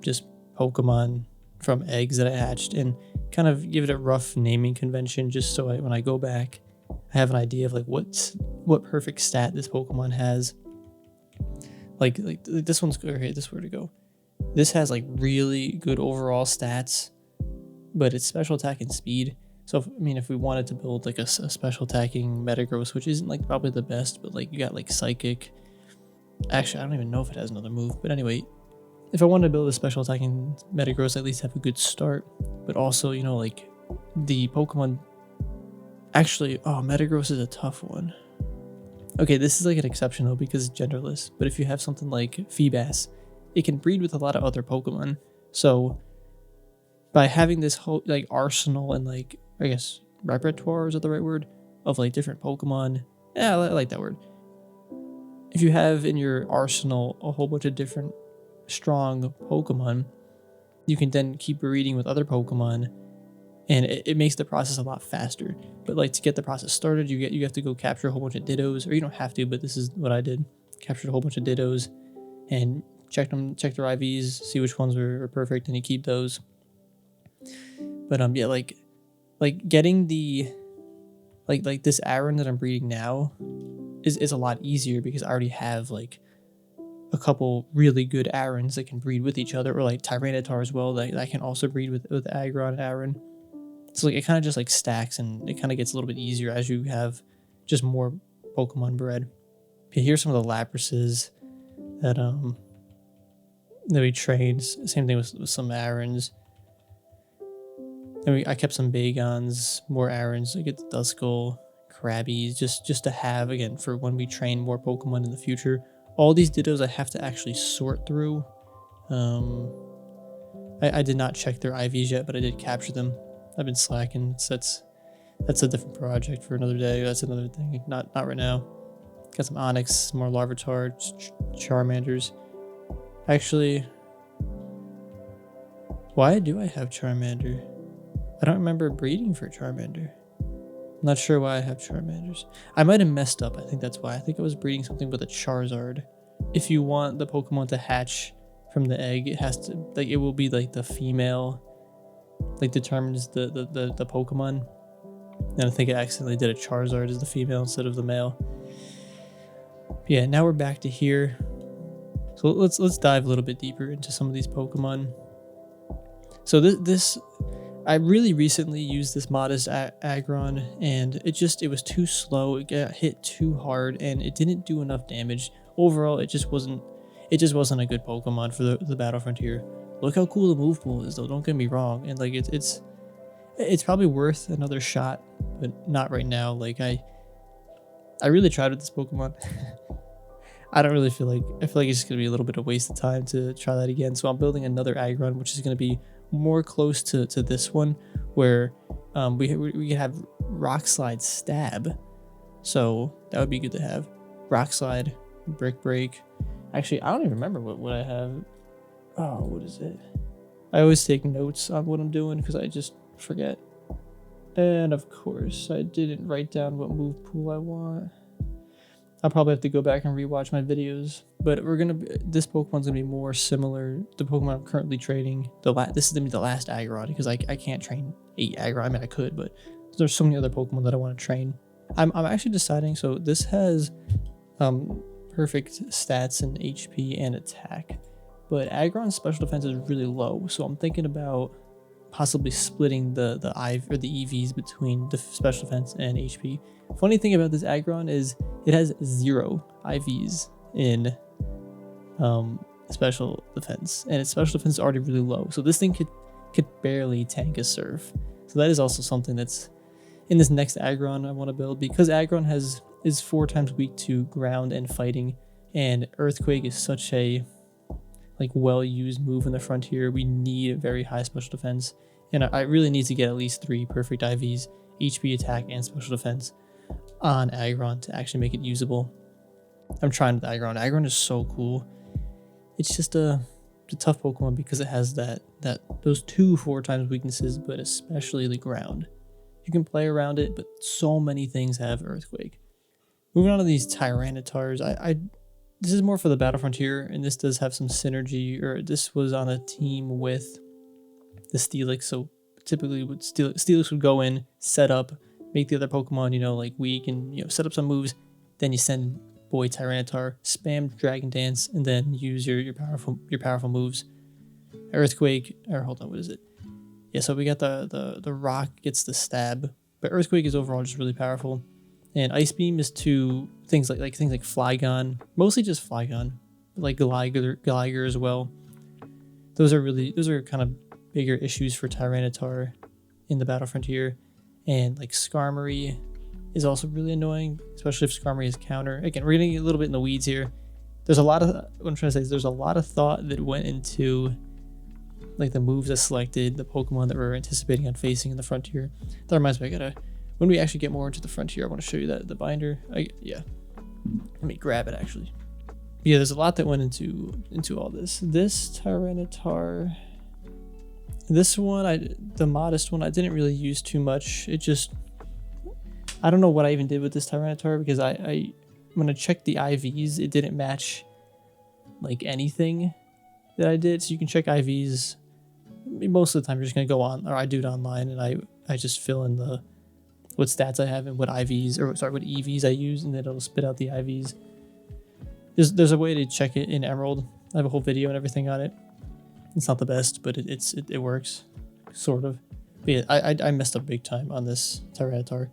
just Pokemon from eggs that I hatched, and kind of give it a rough naming convention, just so when I go back, I have an idea of like what perfect stat this Pokemon has. Like this one's okay. This where to go. This has like really good overall stats, but it's special attack and speed. So if we wanted to build like a special attacking Metagross, which isn't like probably the best, but like you got like Psychic. Actually, I don't even know if it has another move, but anyway, if I wanted to build a special attacking Metagross, at least have a good start. But also, like the Pokemon. Actually, Metagross is a tough one. Okay, this is like an exception though because it's genderless. But if you have something like Feebas, it can breed with a lot of other Pokemon. So by having this whole like arsenal and like I guess repertoire, is that the right word, of like different Pokemon? Yeah, I like that word. If you have in your arsenal a whole bunch of different strong Pokemon, you can then keep breeding with other Pokemon, and it makes the process a lot faster. But like to get the process started, you have to go capture a whole bunch of Dittos, or you don't have to, but this is what I did. Captured a whole bunch of Dittos and check their IVs, see which ones were perfect, and you keep those. But yeah, like getting the like this Aaron that I'm breeding now is a lot easier because I already have like a couple really good Aarons that can breed with each other, or like Tyranitar as well that can also breed with Aggron and Aaron. So like it kind of just like stacks, and it kind of gets a little bit easier as you have just more Pokemon bred. Okay, here's some of the Laprases that we trained. Same thing with some Aarons. And I kept some Bagons, more Aarons. I get the Duskull, Krabbies, just to have again for when we train more Pokemon in the future. All these Dittos I have to actually sort through. I did not check their IVs yet, but I did capture them. I've been slacking. That's a different project for another day. That's another thing. Not right now. Got some Onix, more Larvitar, Charmanders. Actually, why do I have Charmander? I don't remember breeding for Charmander. I'm not sure why I have Charmanders. I might have messed up. I think that's why. I think I was breeding something with a Charizard. If you want the Pokemon to hatch from the egg, it has to it will be like the female determines the Pokemon. And I think I accidentally did a Charizard as the female instead of the male. Yeah, now we're back to here. So let's dive a little bit deeper into some of these Pokemon. So this I really recently used this modest Aggron, and it was too slow. It got hit too hard, and it didn't do enough damage. Overall, it just wasn't a good Pokemon for the Battle Frontier. Look how cool the move pool is, though. Don't get me wrong, and like it's probably worth another shot, but not right now. Like I really tried with this Pokemon. I feel like it's just gonna be a little bit of waste of time to try that again. So I'm building another Aggron, which is gonna be more close to this one, where we can have Rock Slide Stab. So that would be good to have. Rock Slide, Brick Break. Actually, I don't even remember what I have. Oh, what is it? I always take notes on what I'm doing because I just forget. And of course, I didn't write down what move pool I want. I'll probably have to go back and rewatch my videos, but this Pokemon's gonna be more similar to the Pokemon I'm currently training. This is gonna be the last Aggron, because I can't train 8 Aggron. I mean, I could, but there's so many other Pokemon that I want to train. I'm actually deciding. So this has perfect stats and HP and attack, but Aggron's special defense is really low. So I'm thinking about possibly splitting the EVs between the special defense and HP. Funny thing about this Aggron is it has 0 IVs in special defense, and its special defense is already really low. So this thing could barely tank a Surf. So that is also something that's in this next Aggron I want to build, because Aggron is 4 times weak to ground and fighting, and Earthquake is such a well-used move in the frontier. We need a very high special defense, and I really need to get at least 3 perfect IVs, HP, attack, and special defense on Aggron to actually make it usable. I'm trying with Aggron. Aggron is so cool. It's just a tough Pokemon because it has those 2 4 times weaknesses, but especially the ground. You can play around it, but so many things have Earthquake. Moving on to these Tyrannitars, this is more for the Battle Frontier, and this does have some synergy, or this was on a team with the Steelix, so typically Steelix would go in, set up, make the other Pokemon, weak, and, set up some moves, then you send boy Tyranitar, spam Dragon Dance, and then use your powerful moves. Earthquake, or hold on, what is it? Yeah, so we got the Rock gets the stab, but Earthquake is overall just really powerful. And Ice Beam is to things like Flygon, mostly just Flygon, but like Gallagher as well. Those are kind of bigger issues for Tyranitar in the Battle Frontier. And like Skarmory is also really annoying, especially if Skarmory is counter. Again, we're getting a little bit in the weeds here. There's a lot of, what I'm trying to say is there's a lot of thought that went into like the moves I selected, the Pokemon that we're anticipating on facing in the Frontier. That reminds me, when we actually get more into the Frontier, I want to show you the binder. Yeah, let me grab it actually. Yeah, there's a lot that went into all this. This Tyranitar, this one, the modest one, I didn't really use too much. It just, I don't know what I even did with this Tyranitar, because when I checked the IVs, it didn't match like anything that I did. So you can check IVs. Most of the time, you're just gonna go on, or I do it online, and I just fill in what stats I have and what IVs, what EVs I use, and then it'll spit out the IVs. There's a way to check it in Emerald. I have a whole video and everything on it. It's not the best, but it works, sort of. But yeah, I messed up big time on this Tyranitar.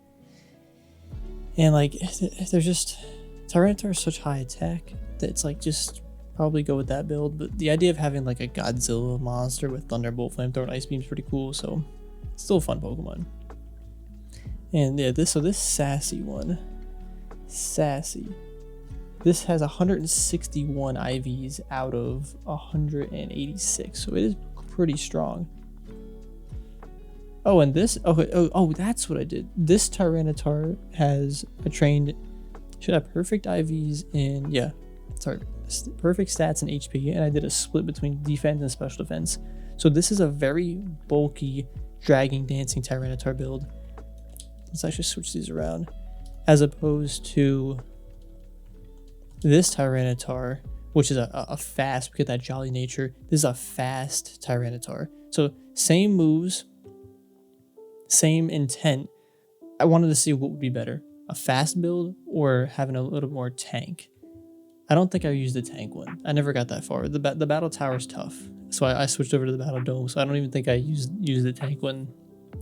And like, Tyranitar is such high attack that it's like, just probably go with that build. But the idea of having like a Godzilla monster with Thunderbolt, Flamethrower, and Ice Beam is pretty cool. So it's still a fun Pokemon. And yeah, this Sassy one. This has 161 IVs out of 186, so it is pretty strong. Oh, and this, that's what I did. This Tyranitar should have perfect IVs perfect stats and HP, and I did a split between defense and special defense. So this is a very bulky, dragging, dancing Tyranitar build. Let's actually switch these around, as opposed to this Tyranitar, which is a fast, because that jolly nature. This is a fast Tyranitar. So same moves, same intent. I wanted to see what would be better, a fast build or having a little more tank. I don't think I used the tank one. I never got that far. The battle tower is tough, so I switched over to the battle dome. So I don't even think I used the tank one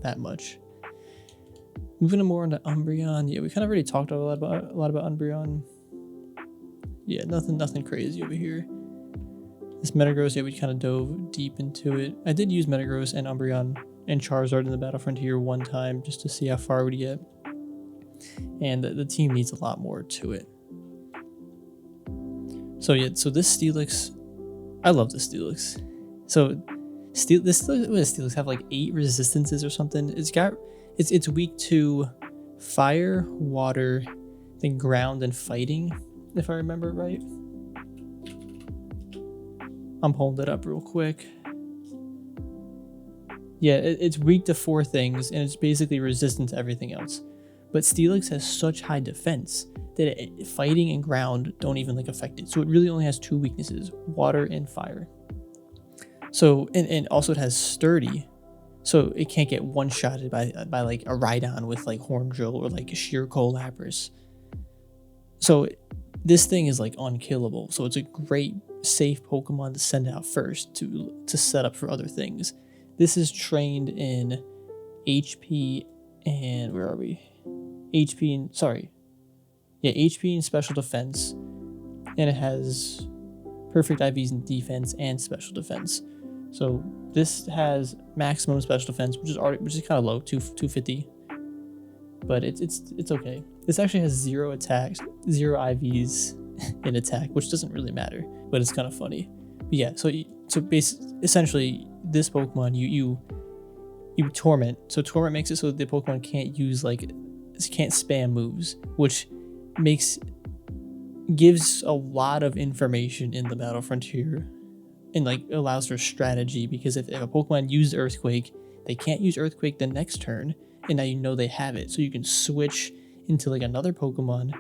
that much. Moving more into Umbreon. Yeah, we kind of already talked a lot about Umbreon. Yeah, nothing crazy over here. This Metagross, yeah, we kind of dove deep into it. I did use Metagross and Umbreon and Charizard in the Battle Frontier one time just to see how far we'd get. And the team needs a lot more to it. So yeah, so this Steelix, I love this Steelix. So this Steelix have like 8 resistances or something. It's weak to fire, water, then ground and fighting, if I remember right. I'm holding it up real quick. Yeah, it's weak to 4 things, and it's basically resistant to everything else. But Steelix has such high defense that fighting and ground don't even like affect it. So it really only has 2 weaknesses, water and fire. So and also it has sturdy, so it can't get one-shotted by like a Rhydon with like Horn Drill or like a Sheer Coal Lapras. So this thing is like unkillable. So it's a great safe Pokemon to send out first to set up for other things. This is trained in HP and where are we? HP and HP and special defense, and it has perfect IVs in defense and special defense. So this has maximum special defense, which is kind of low, 250, but it's okay. This actually has 0 attacks, 0 IVs in attack, which doesn't really matter, but it's kind of funny. But yeah, so essentially this Pokemon you torment. So torment makes it so that the Pokemon can't spam moves, which gives a lot of information in the Battle Frontier and like allows for strategy, because if a Pokemon used Earthquake, they can't use Earthquake the next turn, and now you know they have it, so you can switch into like another Pokemon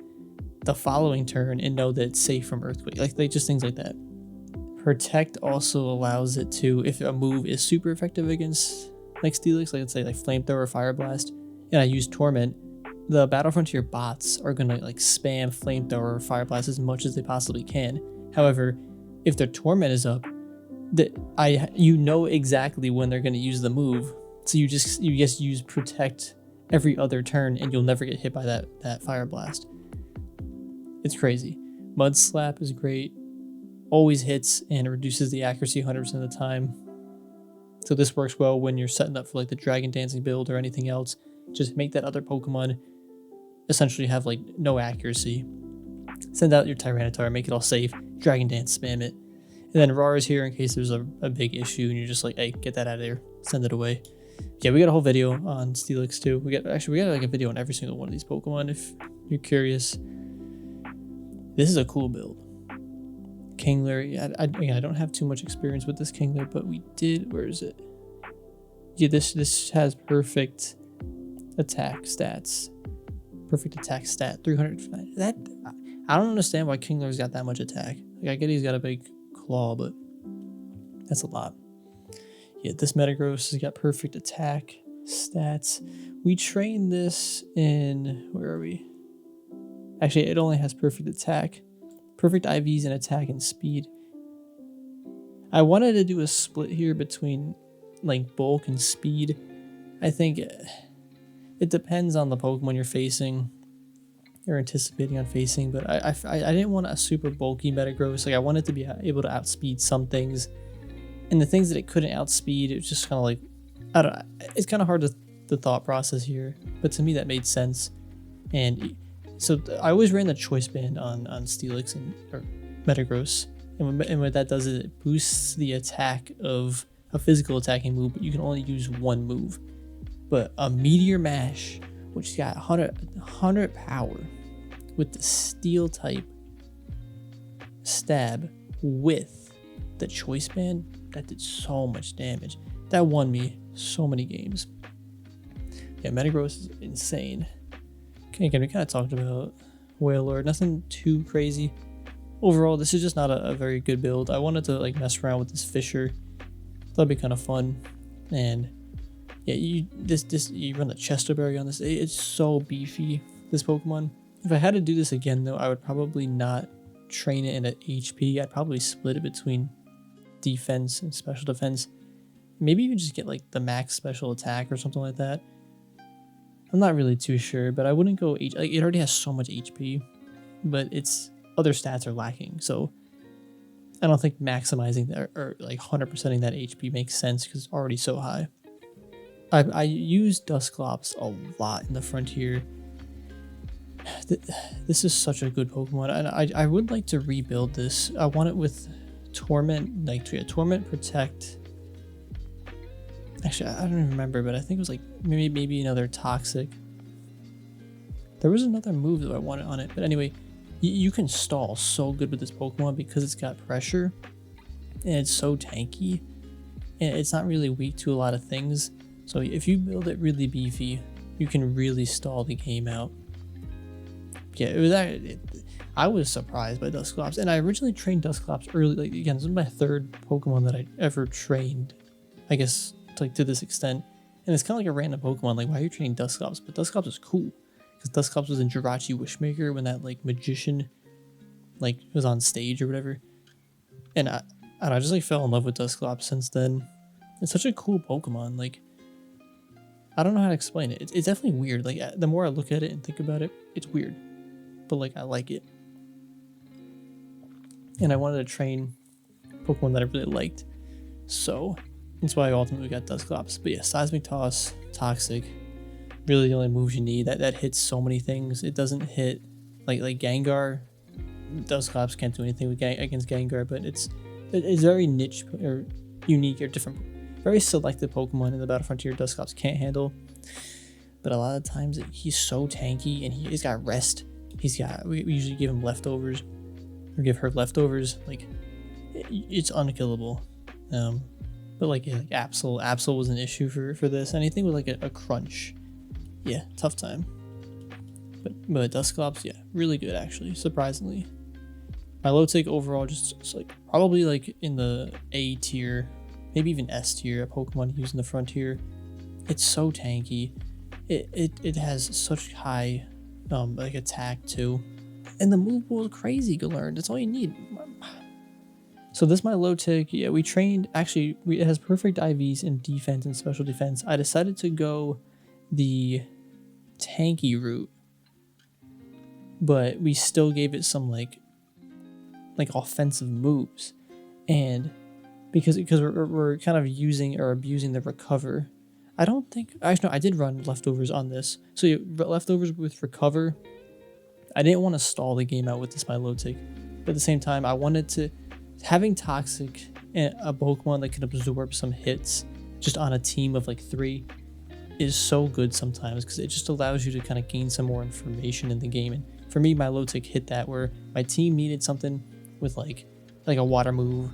the following turn and know that it's safe from Earthquake, like just things like that. Protect also allows it to, if a move is super effective against like Steelix, like let's say like Flamethrower or Fire Blast, and I use Torment, the Battle Frontier bots are gonna like spam Flamethrower or Fire Blast as much as they possibly can. However, if their Torment is up, you know exactly when they're gonna use the move, so you just use Protect every other turn, and you'll never get hit by that Fire Blast. It's crazy. Mud Slap is great, always hits and reduces the accuracy 100% of the time. So this works well when you're setting up for like the Dragon Dancing build or anything else. Just make that other Pokemon essentially have like no accuracy. Send out your Tyranitar, make it all safe, Dragon Dance, spam it. And then Rar is here in case there's a big issue and you're just like, hey, get that out of there, send it away. Yeah, we got a whole video on Steelix too. We got like a video on every single one of these Pokemon if you're curious. This is a cool build. Kingler, I don't have too much experience with this Kingler, but we did, where is it? Yeah, this has perfect attack stats. Perfect attack stat, 300. That, I don't understand why Kingler's got that much attack. Like, I get he's got a big claw, but that's a lot. Yeah, this Metagross has got perfect attack stats. We trained this in, where are we? Actually, it only has perfect attack. Perfect IVs in attack and speed. I wanted to do a split here between like bulk and speed. I think it depends on the Pokemon you're facing or anticipating on facing, but I didn't want a super bulky Metagross. Like, I wanted to be able to outspeed some things, and the things that it couldn't outspeed, it was just kind of like, I don't know, it's kind of hard the thought process here, but to me that made sense. And so I always ran the Choice Band on Steelix or Metagross, and what that does is it boosts the attack of a physical attacking move, but you can only use one move. But a Meteor Mash, which got 100 power with the Steel type stab with the Choice Band, that did so much damage. That won me so many games. Yeah, Metagross is insane. Okay, again, we kind of talked about Wailord, nothing too crazy. Overall, this is just not a very good build. I wanted to like mess around with this Fisher. That'd be kind of fun. And yeah, you run the Chesterberry on this. It's so beefy, this Pokemon. If I had to do this again though, I would probably not train it in an HP. I'd probably split it between defense and special defense. Maybe even just get like the max special attack or something like that. I'm not really too sure, but I wouldn't go like, it already has so much HP, but its other stats are lacking. So I don't think maximizing that or like 100%ing that HP makes sense because it's already so high. I use Dusclops a lot in the Frontier. This is such a good Pokemon, and I would like to rebuild this. I want it with Torment, Torment, Protect. Actually, I don't even remember, but I think it was like maybe another Toxic. There was another move that I wanted on it, but anyway, you can stall so good with this Pokemon because it's got pressure, and it's so tanky, and it's not really weak to a lot of things. So if you build it really beefy, you can really stall the game out. yeah, it was I was surprised by Dusclops, and I originally trained Dusclops early. Like again, this was my third Pokemon that I ever trained, I guess, to this extent. And it's kind of like a random Pokemon. Like, why are you training Dusclops? But Dusclops is cool because Dusclops was in Jirachi Wishmaker when that like magician like was on stage or whatever. And I just like fell in love with Dusclops since then. It's such a cool Pokemon. Like, I don't know how to explain it. It's definitely weird. Like, the more I look at it and think about it, it's weird. But like, I like it. And I wanted to train Pokemon that I really liked. So that's why I ultimately got Dusclops. But yeah, Seismic Toss, Toxic, really the only moves you need. That hits so many things. It doesn't hit like Gengar. Dusclops can't do anything against Gengar, but it's very niche or unique or different, very selective Pokemon in the Battle Frontier Dusclops can't handle. But a lot of times he's so tanky, and he's got rest. We usually give him leftovers or give her leftovers. Like, it's unkillable. But like Absol was an issue for this. Anything with like a crunch, yeah, tough time. But Dusclops, yeah, really good actually, surprisingly. My low take overall just like probably like in the A tier, maybe even S tier, a Pokemon using the Frontier. It's so tanky. It has such high like attack too, and the move pool is crazy to learn. That's all you need. So this is my low tick. Yeah, we trained, actually, it has perfect IVs in defense and special defense. I decided to go the tanky route, but we still gave it some like offensive moves. And because we're kind of using or abusing the recover. I don't think, actually no, I did run leftovers on this. So yeah, leftovers with recover. I didn't want to stall the game out with this my low tick, but at the same time I wanted to, having Toxic and a Pokemon that can absorb some hits just on a team of like 3 is so good sometimes, because it just allows you to kind of gain some more information in the game. And for me, my low tick hit that, where my team needed something with like a water move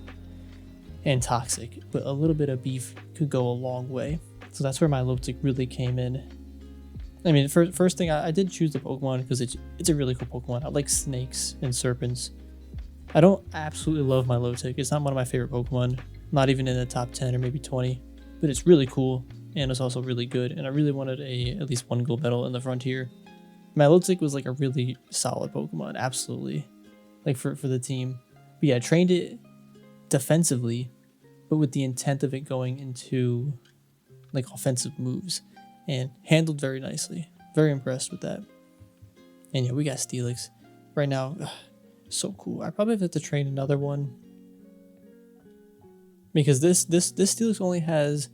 and Toxic, but a little bit of beef could go a long way. So that's where my low tick really came in. I mean, first thing, I did choose the Pokemon because it's a really cool Pokemon. I like snakes and serpents. I don't absolutely love my low tick. It's not one of my favorite Pokemon, not even in the top 10 or maybe 20, but it's really cool and it's also really good. And I really wanted at least 1 gold medal in the Frontier. My low tick was like a really solid Pokemon, absolutely, like for the team. But yeah, I trained it defensively, but with the intent of it going into like offensive moves, and handled very nicely. Very impressed with that. And yeah, we got Steelix right now. So cool. I probably have to train another one, because this Steelix only has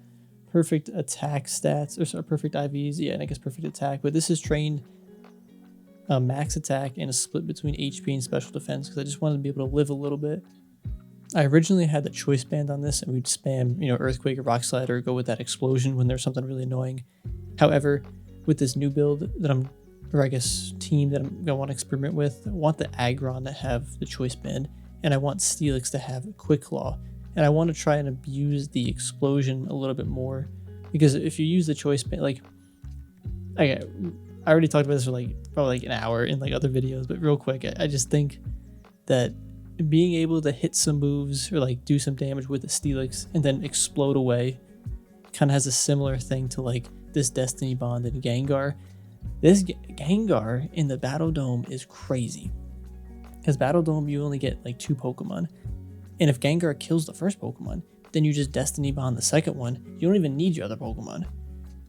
perfect attack stats, or sorry, perfect IVs. Yeah, and I guess perfect attack. But this is trained max attack and a split between HP and special defense, because I just wanted to be able to live a little bit. I originally had the choice band on this, and we'd spam, Earthquake or Rock Slide, or go with that explosion when there's something really annoying. However, with this new build team that I'm gonna want to experiment with, I want the Aggron to have the choice band, and I want Steelix to have Quick Claw, and I want to try and abuse the explosion a little bit more, because if you use the choice band, like, I already talked about this for probably an hour in other videos, but real quick, I just think that being able to hit some moves or do some damage with the Steelix and then explode away kind of has a similar thing to this Destiny Bond in Gengar. This Gengar in the Battle Dome is crazy, because Battle Dome you only get 2 Pokemon, and if Gengar kills the first Pokemon, then you just Destiny Bond the second one. You don't even need your other Pokemon.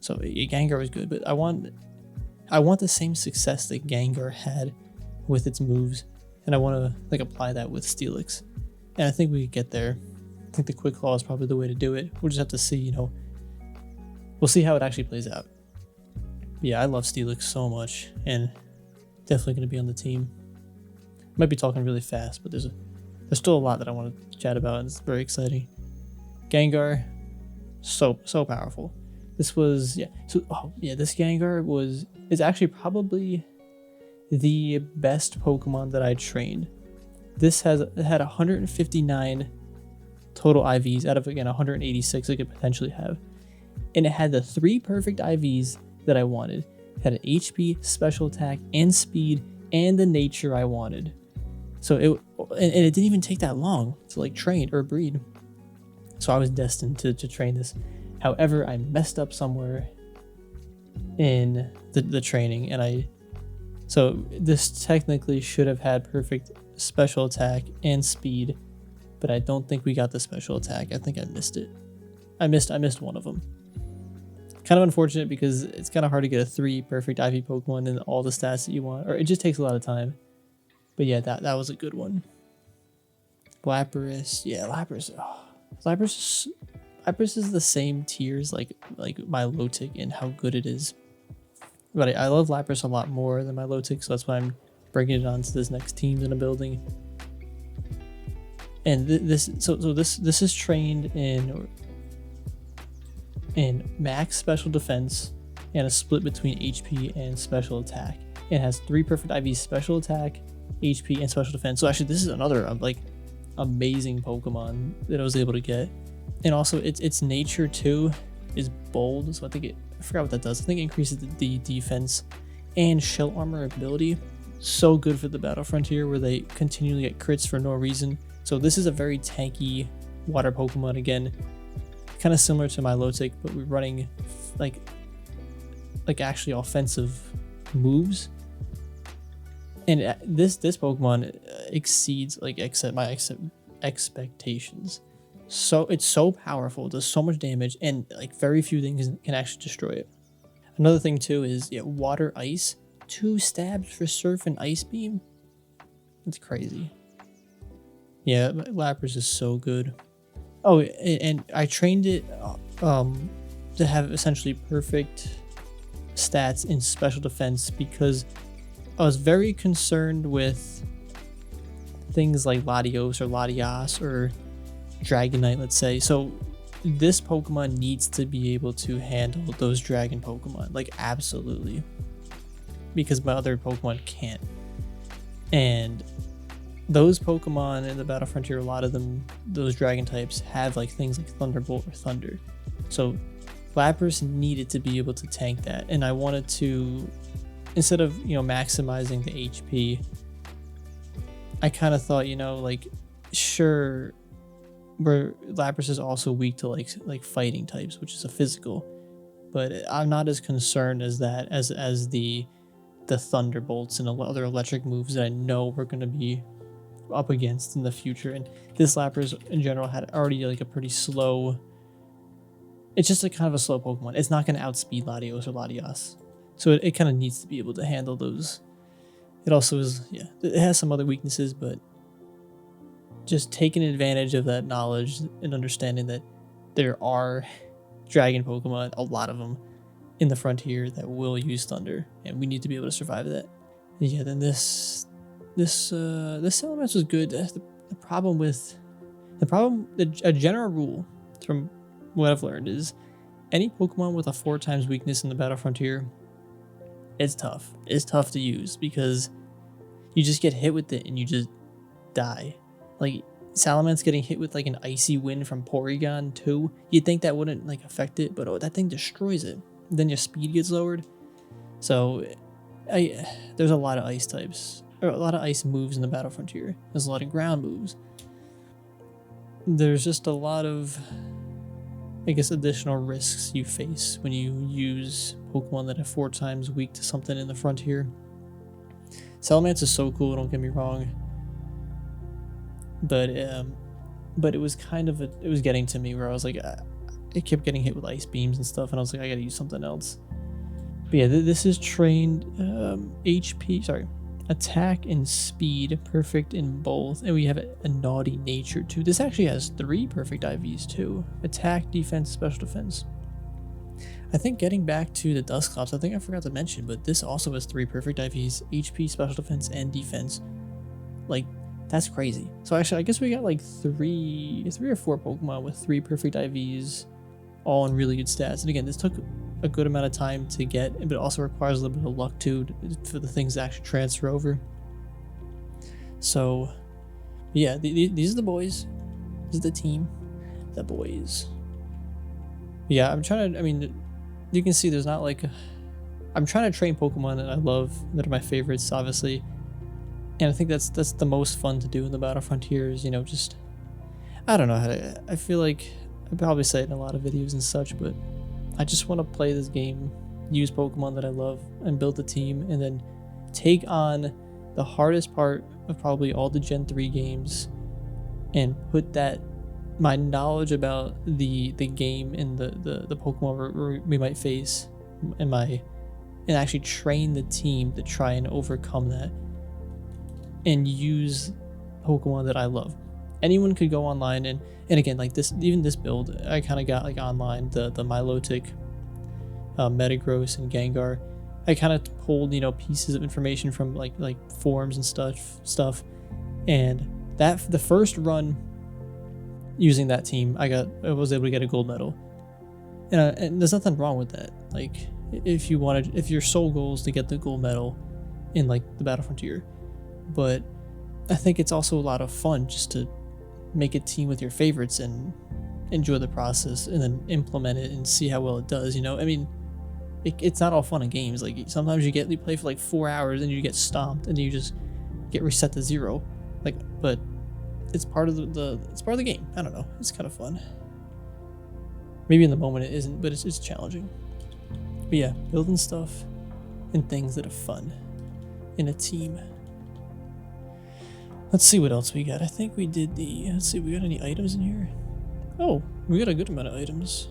So Gengar was good, but I want the same success that Gengar had with its moves, and I want to apply that with Steelix, and I think we could get there. I think the Quick Claw is probably the way to do it. We'll just have to see, we'll see how it actually plays out. But yeah, I love Steelix so much, and definitely going to be on the team. Might be talking really fast, but there's still a lot that I want to chat about, and it's very exciting. Gengar, so powerful. This was this Gengar is actually probably the best Pokemon that I trained. This had 159 total IVs out of 186 it could potentially have, and it had the 3 perfect IVs that I wanted. It had an HP, special attack, and speed, and the nature I wanted. So it didn't even take that long to like train or breed. So I was destined to train this. However, I messed up somewhere in the training, and so this technically should have had perfect special attack and speed, but I don't think we got the special attack. I think I missed it. I missed one of them. Kind of unfortunate because it's kind of hard to get a 3 perfect IV Pokemon and all the stats that you want, or it just takes a lot of time. But yeah, that was a good one. Lapras, yeah, Lapras. Oh, Lapras is the same tiers like my Lotic and how good it is. But I love Lapras a lot more than my Lotic, so that's why I'm bringing it on to this next team that I'm building. And this is trained in max special defense and a split between HP and special attack. It has 3 perfect IVs: special attack, HP, and special defense. So actually, this is another like amazing Pokemon that I was able to get. And also, its nature too is bold. So I forgot what that does. I think it increases the defense and shell armor ability. So good for the Battle Frontier where they continually get crits for no reason. So this is a very tanky water Pokemon again. Kind of similar to my Lotic, but we're running like actually offensive moves. And this Pokemon exceeds my expectations. So it's so powerful, does so much damage, and like very few things can actually destroy it. Another thing too is water ice, 2 stabs for Surf and Ice Beam. It's crazy. Yeah, Lapras is so good. Oh, and I trained it to have essentially perfect stats in special defense because I was very concerned with things like Latios or Latias or Dragonite, let's say. So this Pokemon needs to be able to handle those dragon Pokemon, like absolutely, because my other Pokemon can't. And those Pokemon in the Battle Frontier, a lot of them, those dragon types, have like things like Thunderbolt or Thunder. So Lapras needed to be able to tank that, and I wanted to, instead of maximizing the HP, I kind of thought like sure, where Lapras is also weak to like fighting types, which is a physical, but I'm not as concerned as that as the Thunderbolts and other electric moves that I know we're going to be up against in the future. And this Lapras in general had already like a pretty slow, it's just a kind of a slow Pokemon. It's not going to outspeed Latios or Latias, so it kind of needs to be able to handle those. It also is, it has some other weaknesses, but just taking advantage of that knowledge and understanding that there are dragon Pokemon, a lot of them, in the frontier that will use Thunder, and we need to be able to survive that. Yeah, then this Salamence was good. A general rule from what I've learned is any Pokemon with a 4x weakness in the Battle Frontier, it's tough. It's tough to use because you just get hit with it and you just die. Like Salamence getting hit with like an icy wind from Porygon too. You'd think that wouldn't like affect it, but that thing destroys it. Then your speed gets lowered. So there's a lot of ice types, or a lot of ice moves in the Battle Frontier. There's a lot of ground moves. There's just a lot of, I guess, additional risks you face when you use Pokemon that are 4x weak to something in the frontier. Salamence is so cool, don't get me wrong. But it was kind of it was getting to me where I was like, it kept getting hit with ice beams and stuff, and I was like, I gotta use something else. But yeah, this is trained attack and speed perfect in both, and we have a naughty nature too. This actually has 3 perfect IVs too: attack, defense, special defense. I think getting back to the Dusclops, I think I forgot to mention, but this also has 3 perfect IVs: HP, special defense, and defense. Like, that's crazy. So actually, I guess we got like 3 or 4 Pokemon with 3 perfect IVs, all in really good stats. And again, this took a good amount of time to get, but it also requires a little bit of luck too for the things to actually transfer over. So yeah, these are the boys. This is the team. The boys. Yeah, I'm trying to, you can see there's not like, I'm trying to train Pokemon that I love, that are my favorites, obviously, And I think that's the most fun to do in the Battle Frontiers, you know, just, I don't know, I feel like, I probably say it in a lot of videos and such, but I just want to play this game, use Pokemon that I love, and build a team, and then take on the hardest part of probably all the Gen 3 games, and put that, my knowledge about the game and the Pokemon we might face, and actually train the team to try and overcome that, and use Pokemon that I love. Anyone could go online and again, like this, even this build, I kind of got like online the Milotic, Metagross, and Gengar. I kind of pulled, you know, pieces of information from like forums and stuff, and that the first run using that team, I was able to get a gold medal, and there's nothing wrong with that. Like if your sole goal is to get the gold medal in like the Battle Frontier, but I think it's also a lot of fun just to make a team with your favorites and enjoy the process and then implement it and see how well it does, you know? I mean, it's not all fun and games. Like sometimes you play for like 4 hours and you get stomped and you just get reset to 0. Like, but it's part of it's part of the game. I don't know. It's kind of fun. Maybe in the moment it isn't, but it's challenging. But yeah, building stuff and things that are fun in a team. Let's see what else we got. I think we did let's see, we got any items in here? Oh, we got a good amount of items.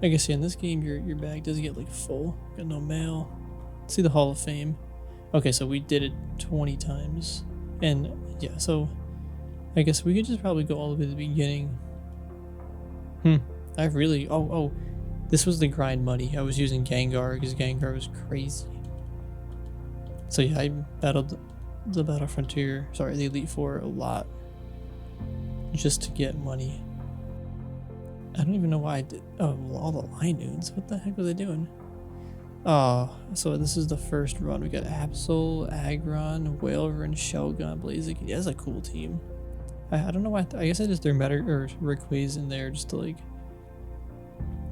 I guess, yeah, in this game, your bag does get like full. Got no mail. Let's see the Hall of Fame. Okay, so we did it 20 times. And yeah, so I guess we could just probably go all the way to the beginning. This was the grind money. I was using Gengar because Gengar was crazy. So yeah, I battled the Battle Frontier, the Elite Four a lot, just to get money. I don't even know why I did. Oh, well, all the Linoons. What the heck were they doing? Oh, so this is the first run. We got Absol, Aggron, Wailord, Shelgon, Blaziken. Yeah, that's a cool team. I don't know why. I guess I just threw Rayquaza in there just to like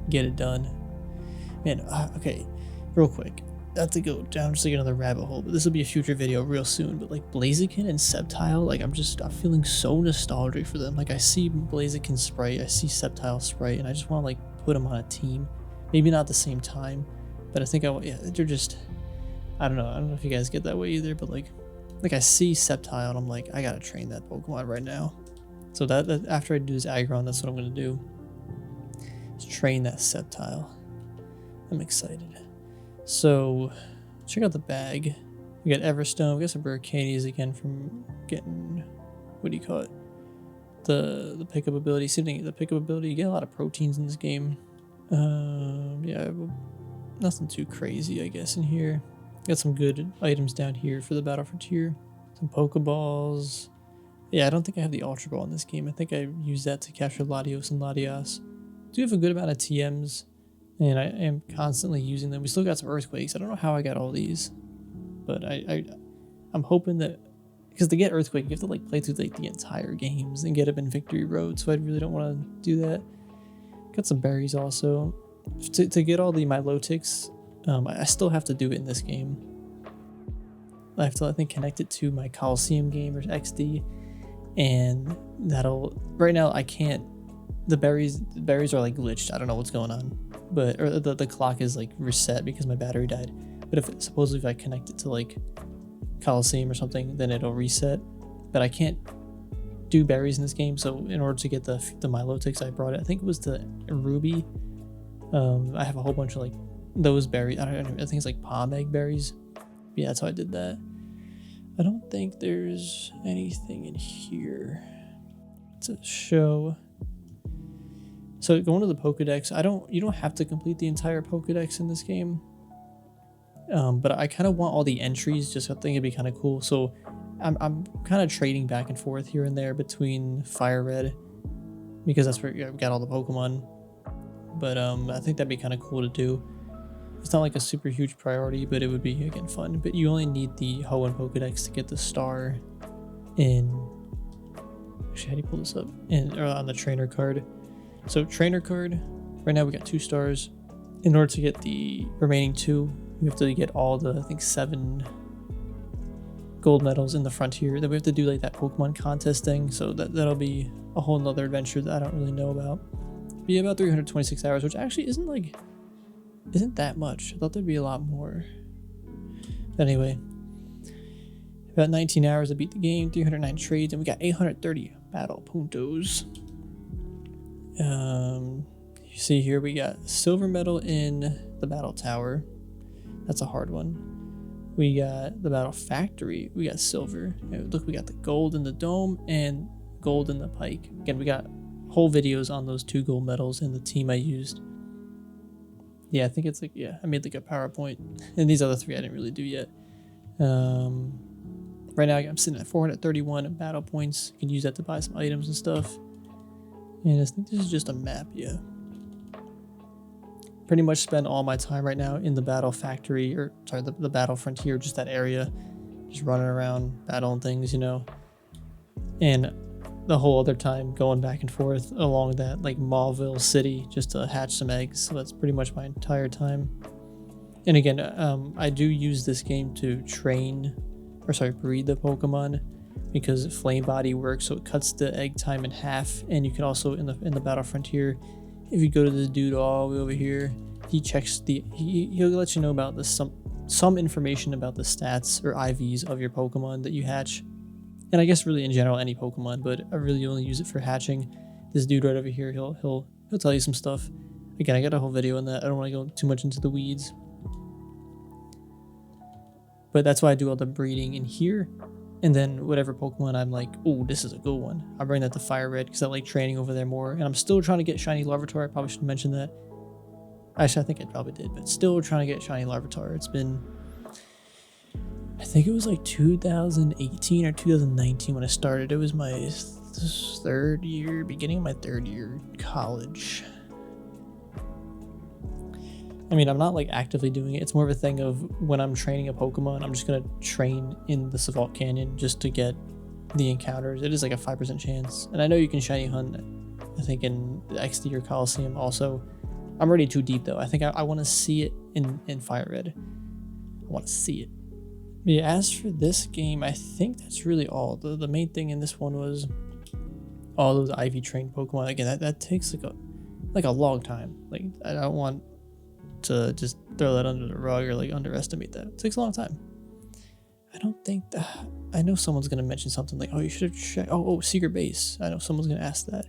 get it done. Man, okay, real quick. Not to go down just like another rabbit hole, but this will be a future video real soon. But like Blaziken and Sceptile, like I'm feeling so nostalgic for them. Like I see Blaziken Sprite, I see Sceptile Sprite, and I just want to like put them on a team. Maybe not at the same time, but I think they're just, I don't know if you guys get that way either, but like I see Sceptile and I'm like, I gotta train that Pokemon right now. So that after I do this Aggron, that's what I'm gonna do. Is train that Sceptile. I'm excited. So, check out the bag. We got Everstone. We got some rare candies again from getting, what do you call it? The pickup ability. Same thing, the pickup ability. You get a lot of proteins in this game. Yeah, nothing too crazy, I guess, in here. Got some good items down here for the Battle Frontier. Some Pokeballs. Yeah, I don't think I have the Ultra Ball in this game. I think I used that to capture Latios and Latias. Do have a good amount of TMs. And I am constantly using them. We still got some Earthquakes. I don't know how I got all these, but I'm hoping that, because to get Earthquake, you have to like play through like the entire games and get up in Victory Road. So I really don't want to do that. Got some berries also. To get all the Milotics, I still have to do it in this game. I have to, I think, connect it to my Coliseum game or XD, and right now I can't. The berries are like glitched. I don't know what's going on. Or the clock is like reset because my battery died. But supposedly if I connect it to like Coliseum or something, then it'll reset. But I can't do berries in this game, so in order to get the Milotics, I brought it. I think it was the Ruby. I have a whole bunch of like those berries. I think it's like palm egg berries. Yeah, that's how I did that. I don't think there's anything in here to show. So going to the Pokedex, you don't have to complete the entire Pokedex in this game. But I kind of want all the entries, just I think it'd be kind of cool. So I'm kind of trading back and forth here and there between Fire Red, because that's where I've got all the Pokemon. But I think that'd be kind of cool to do. It's not like a super huge priority, but it would be, again, fun. But you only need the Hoenn Pokedex to get the star in... Actually, how do you pull this up? Or on the trainer card. So trainer card, right now we got 2 stars. In order to get the remaining 2, you have to get all the, I think, 7 gold medals in the frontier. Then we have to do like that Pokemon contest thing, so that'll be a whole nother adventure that I don't really know about. Be about 326 hours, which actually isn't that much. I thought there'd be a lot more. Anyway, about 19 hours to beat the game, 309 trades, and we got 830 battle puntos. You see here we got silver medal in the battle tower. That's a hard one. We got the battle factory. We got silver. And look, we got the gold in the dome and gold in the pike. Again, we got whole videos on those 2 gold medals and the team I used. Yeah, I think it's like, yeah, I made like a PowerPoint. And these other 3 I didn't really do yet. Right now I'm sitting at 431 battle points. You can use that to buy some items and stuff. And I think this is just a map, yeah. Pretty much spend all my time right now in the battle factory, or sorry, the battle frontier, just that area. Just running around, battling things, you know. And the whole other time going back and forth along that like Mauville city just to hatch some eggs. So that's pretty much my entire time. And again, I do use this game to breed the Pokemon, because Flame Body works, so it cuts the egg time in half. And you can also in the battle frontier, if you go to this dude all the way over here, he checks he'll let you know about some information about the stats or IVs of your Pokemon that you hatch. And I guess really in general any Pokemon, but I really only use it for hatching. This dude right over here, he'll tell you some stuff. Again, I got a whole video on that. I don't want to go too much into the weeds. But that's why I do all the breeding in here. And then whatever Pokemon I'm like, oh, this is a good one, I'll bring that to Fire Red because I like training over there more. And I'm still trying to get Shiny Larvitar. I probably should mention that. Actually, I think I probably did, but still trying to get Shiny Larvitar. It's been, I think it was like 2018 or 2019 when I started. It was my beginning of my third year college. I mean, I'm not like actively doing it. It's more of a thing of when I'm training a Pokemon, I'm just going to train in the Savalt Canyon just to get the encounters. It is like a 5% chance. And I know you can shiny hunt, I think, in the XD or Coliseum also. I'm already too deep though. I think I want to see it in Fire Red. I want to see it. But yeah, as for this game, I think that's really all. The main thing in this one was all those Ivy trained Pokemon. Again, that takes like a long time. Like, I don't want to just throw that under the rug or like underestimate that. It takes a long time. I don't think that, I know someone's going to mention something like, oh, you should have checked, oh, secret base. I know someone's going to ask that.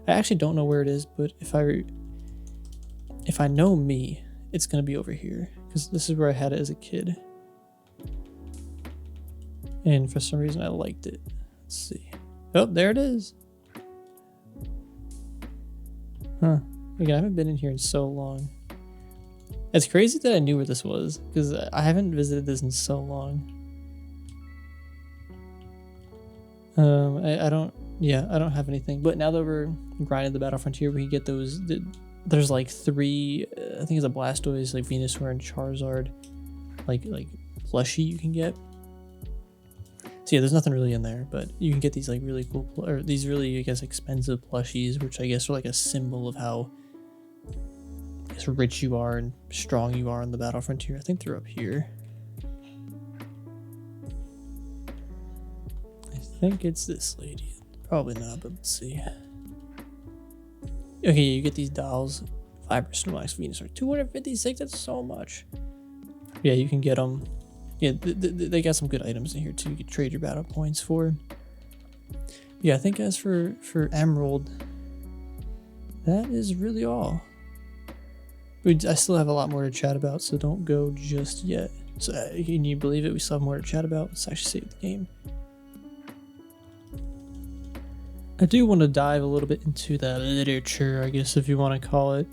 I actually don't know where it is, but if I know me, it's going to be over here, because this is where I had it as a kid. And for some reason I liked it. Let's see. Oh, there it is. Huh. Again, I haven't been in here in so long. It's crazy that I knew where this was, because I haven't visited this in so long. I don't have anything. But now that we're grinding the Battle Frontier, we can get those. There's like 3, I think it's a Blastoise, like Venusaur and Charizard, like plushie you can get. So yeah, there's nothing really in there, but you can get these like really cool, or these really, I guess, expensive plushies, which I guess are like a symbol of how rich you are and strong you are on the Battle Frontier. I think they're up here. I think it's this lady. Probably not, but let's see. Okay, you get these dolls. 5% max Venusaur. 256, that's so much. Yeah, you can get them. Yeah, they got some good items in here too. You can trade your battle points for. Yeah, I think as for Emerald, that is really all. I still have a lot more to chat about, so don't go just yet. So can you believe it? We still have more to chat about. Let's actually save the game. I do want to dive a little bit into the literature, I guess, if you want to call it.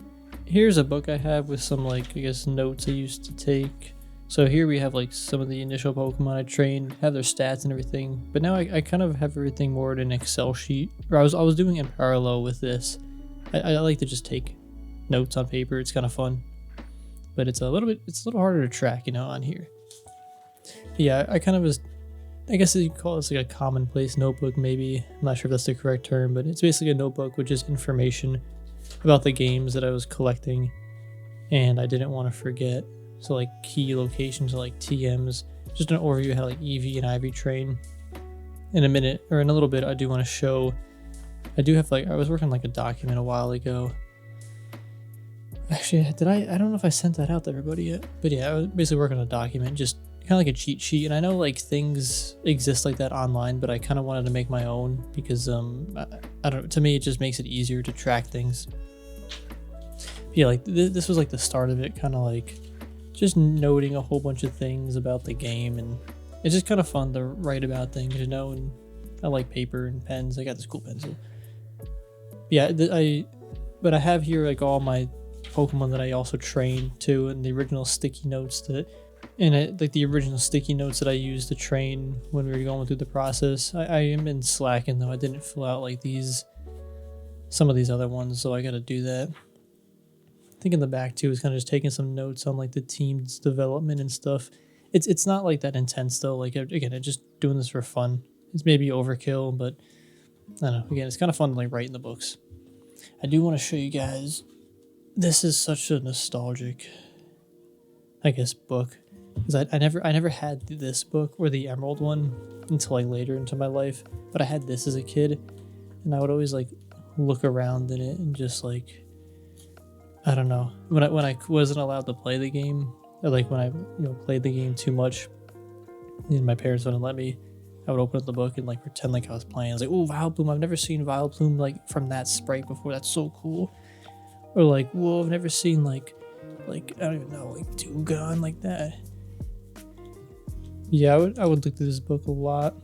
Here's a book I have with some, like, I guess, notes I used to take. So here we have like some of the initial Pokemon I trained, have their stats and everything. But now I kind of have everything more in an Excel sheet. Or I was doing it in parallel with this. I like to just take notes on paper. It's kind of fun. But it's a little harder to track, you know, on here. Yeah, I kind of was, I guess you could call this like a commonplace notebook maybe. I'm not sure if that's the correct term, but it's basically a notebook with just information about the games that I was collecting and I didn't want to forget. So like key locations like TMs, just an overview of how like Eevee and Ivy train. In a minute, or in a little bit, I do want to show, I do have like, I was working like a document a while ago. Actually, I don't know if I sent that out to everybody yet, but yeah, I was basically working on a document, just kind of like a cheat sheet. And I know like things exist like that online, but I kind of wanted to make my own because I don't, to me, it just makes it easier to track things. Yeah, like this was like the start of it, kind of like just noting a whole bunch of things about the game, and it's just kind of fun to write about things, you know, and I like paper and pens. I got this cool pencil. Yeah, but I have here like all my Pokemon that I also train too, and the original sticky notes that, like the original sticky notes that I used to train when we were going through the process. I am in Slacking though. I didn't fill out like some of these other ones, so I got to do that. I think in the back too is kind of just taking some notes on like the team's development and stuff. It's not like that intense though. Like again, I'm just doing this for fun. It's maybe overkill, but I don't know. Again, it's kind of fun to like write in the books. I do want to show you guys. This is such a nostalgic, I guess, book, because I never had this book or the Emerald one until like later into my life. But I had this as a kid, and I would always like look around in it and just like, I don't know, when I wasn't allowed to play the game. Or like when I played the game too much and my parents wouldn't let me, I would open up the book and like pretend like I was playing. I was like, oh, Vileplume, I've never seen Vileplume like from that sprite before. That's so cool. Or like, whoa, I've never seen like I don't even know, like Dewgong like that. Yeah, I would look through this book a lot.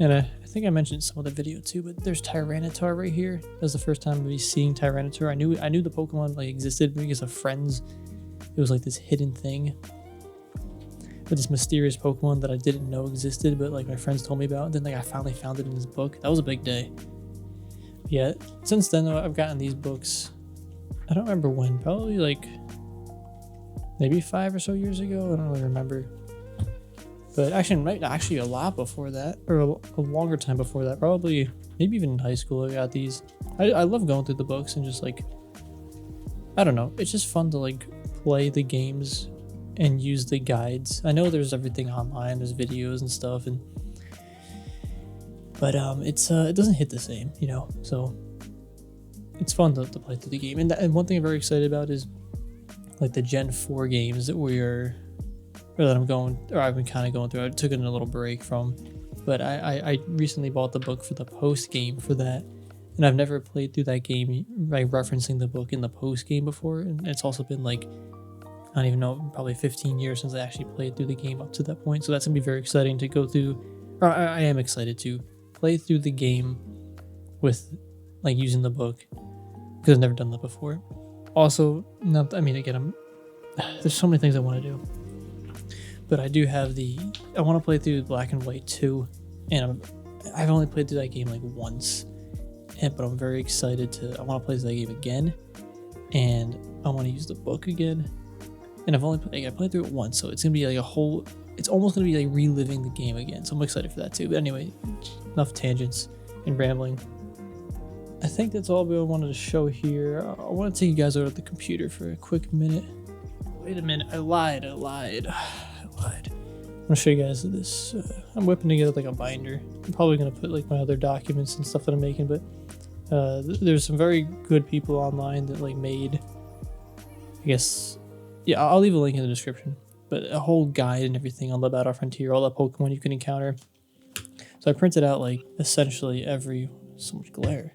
And I think I mentioned some of the video too, but there's Tyranitar right here. That was the first time me seeing Tyranitar. I knew the Pokemon like existed because of friends. It was like this hidden thing, but this mysterious Pokemon that I didn't know existed, but like my friends told me about. And then like I finally found it in this book. That was a big day. Yeah, since then though, I've gotten these books. I don't remember when. Probably like maybe 5 or so years ago. I don't really remember. But actually a lot before that, or a longer time before that. Probably maybe even in high school I got these. I love going through the books and just like, I don't know. It's just fun to like play the games and use the guides. I know there's everything online, there's videos and stuff, but it doesn't hit the same, you know. So it's fun to play through the game. And one thing I'm very excited about is like the Gen 4 games that I've been kind of going through. I took it in a little break from, but I recently bought the book for the post game for that. And I've never played through that game by referencing the book in the post game before. And it's also been like, I don't even know, probably 15 years since I actually played through the game up to that point. So that's going to be very exciting to go through. Or I am excited to play through the game with like using the book, because I've never done that before. Also, there's so many things I want to do. But I do have I want to play through Black and White 2. And I've only played through that game like once. But I'm very excited I want to play that game again, and I want to use the book again. And I played through it once, so it's gonna be like it's almost gonna be like reliving the game again. So I'm excited for that too. But anyway, enough tangents and rambling. I think that's all I wanted to show here. I want to take you guys over to the computer for a quick minute. Wait a minute, I lied. I'm gonna show you guys this. I'm whipping together like a binder. I'm probably gonna put like my other documents and stuff that I'm making, but there's some very good people online that like made, I guess, yeah, I'll leave a link in the description, but a whole guide and everything on the Battle Frontier, all the Pokemon you can encounter. So I printed out like essentially so much glare,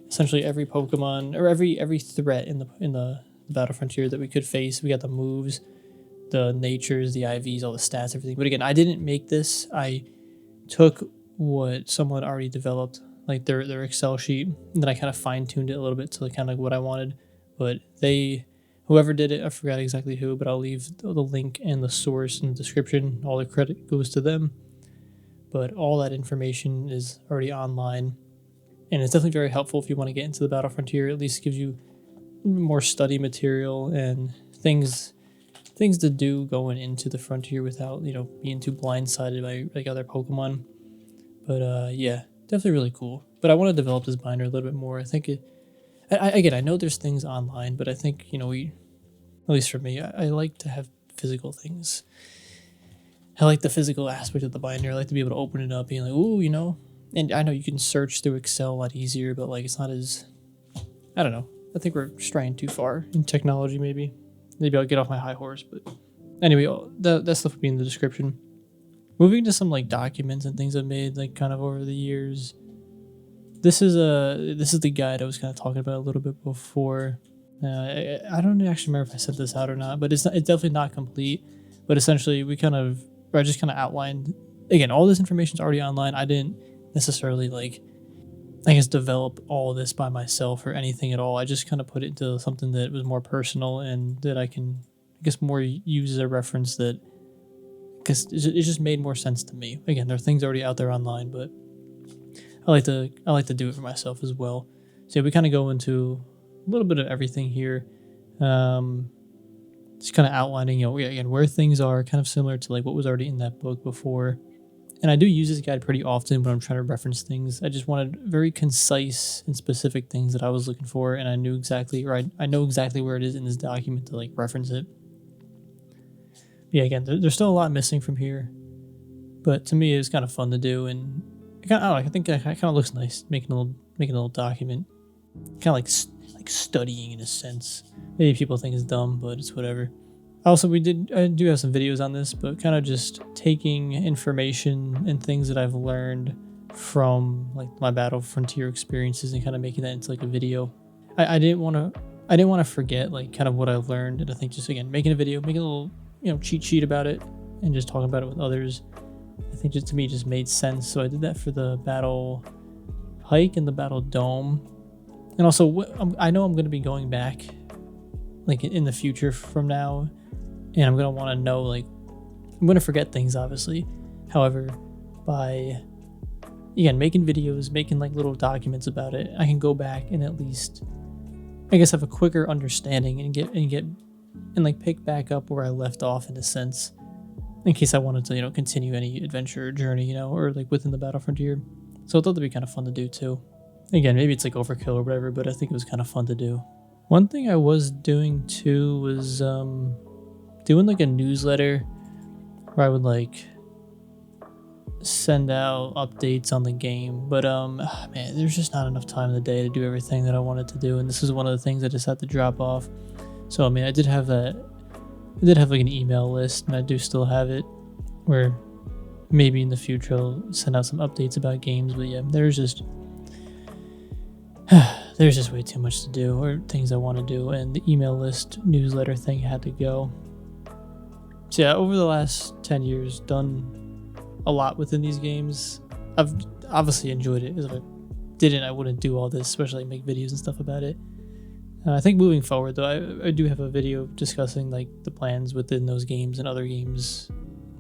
essentially every Pokemon or every threat in the Battle Frontier that we could face. We got the moves, the natures, the IVs, all the stats, everything. But again, I didn't make this. I took what someone already developed, like their Excel sheet, and then I kind of fine-tuned it a little bit to kind of what I wanted. But whoever did it, I forgot exactly who, but I'll leave the link and the source in the description. All the credit goes to them. But all that information is already online, and it's definitely very helpful if you want to get into the Battle Frontier. At least gives you more study material and things to do going into the Frontier without, being too blindsided by like other Pokemon. But yeah, definitely really cool. But I want to develop this binder a little bit more. I think I know there's things online, but I think, at least for me, I like to have physical things. I like the physical aspect of the binder. I like to be able to open it up, being like, ooh, you know. And I know you can search through Excel a lot easier, but like it's not as, I don't know. I think we're straying too far in technology. Maybe I'll get off my high horse. But anyway, that stuff will be in the description. Moving to some like documents and things I've made like kind of over the years. This is the guide I was kind of talking about a little bit before. I don't actually remember if I sent this out or not, but it's definitely not complete. But essentially, I just kind of outlined, again, all this information is already online. I didn't necessarily like, I guess, develop all this by myself or anything at all. I just kind of put it into something that was more personal and that I can, I guess, more use as a reference that, because it just made more sense to me. Again, there are things already out there online, but I like to do it for myself as well. So yeah, we kind of go into a little bit of everything here. Just kind of outlining, you know, again, where things are, kind of similar to like what was already in that book before. And I do use this guide pretty often when I'm trying to reference things. I just wanted very concise and specific things that I was looking for, and I knew exactly, or I know exactly where it is in this document to like reference it. Yeah, again, there's still a lot missing from here, but to me it was kind of fun to do, and I think it kind of looks nice making a little document, kind of like studying in a sense. Maybe people think it's dumb, but it's whatever. Also, I do have some videos on this, but kind of just taking information and things that I've learned from like my Battle Frontier experiences and kind of making that into like a video. I didn't want to forget like kind of what I've learned, and I think just again making a video, making a little, you know, cheat sheet about it, and just talking about it with others, I think just to me just made sense. So I did that for the Battle Hike and the Battle Dome, and also I know I'm going to be going back like in the future from now, and I'm going to want to know, like, I'm going to forget things obviously. However, by again making videos, making like little documents about it, I can go back and at least, I guess, have a quicker understanding and like pick back up where I left off in a sense, in case I wanted to, you know, continue any adventure or journey, you know, or like within the Battle Frontier. So I thought that'd be kind of fun to do too. Again, maybe it's like overkill or whatever, but I think it was kind of fun to do. One thing I was doing too was doing like a newsletter where I would like send out updates on the game, but man, there's just not enough time in the day to do everything that I wanted to do, and this is one of the things I just had to drop off. So I mean, I did have like an email list, and I do still have it, where maybe in the future I'll send out some updates about games. But yeah, there's just way too much to do, or things I want to do, and the email list newsletter thing had to go. So yeah, over the last 10 years, done a lot within these games. I've obviously enjoyed it, because if I didn't, I wouldn't do all this, especially make videos and stuff about it. I think moving forward, though, I do have a video discussing like the plans within those games and other games,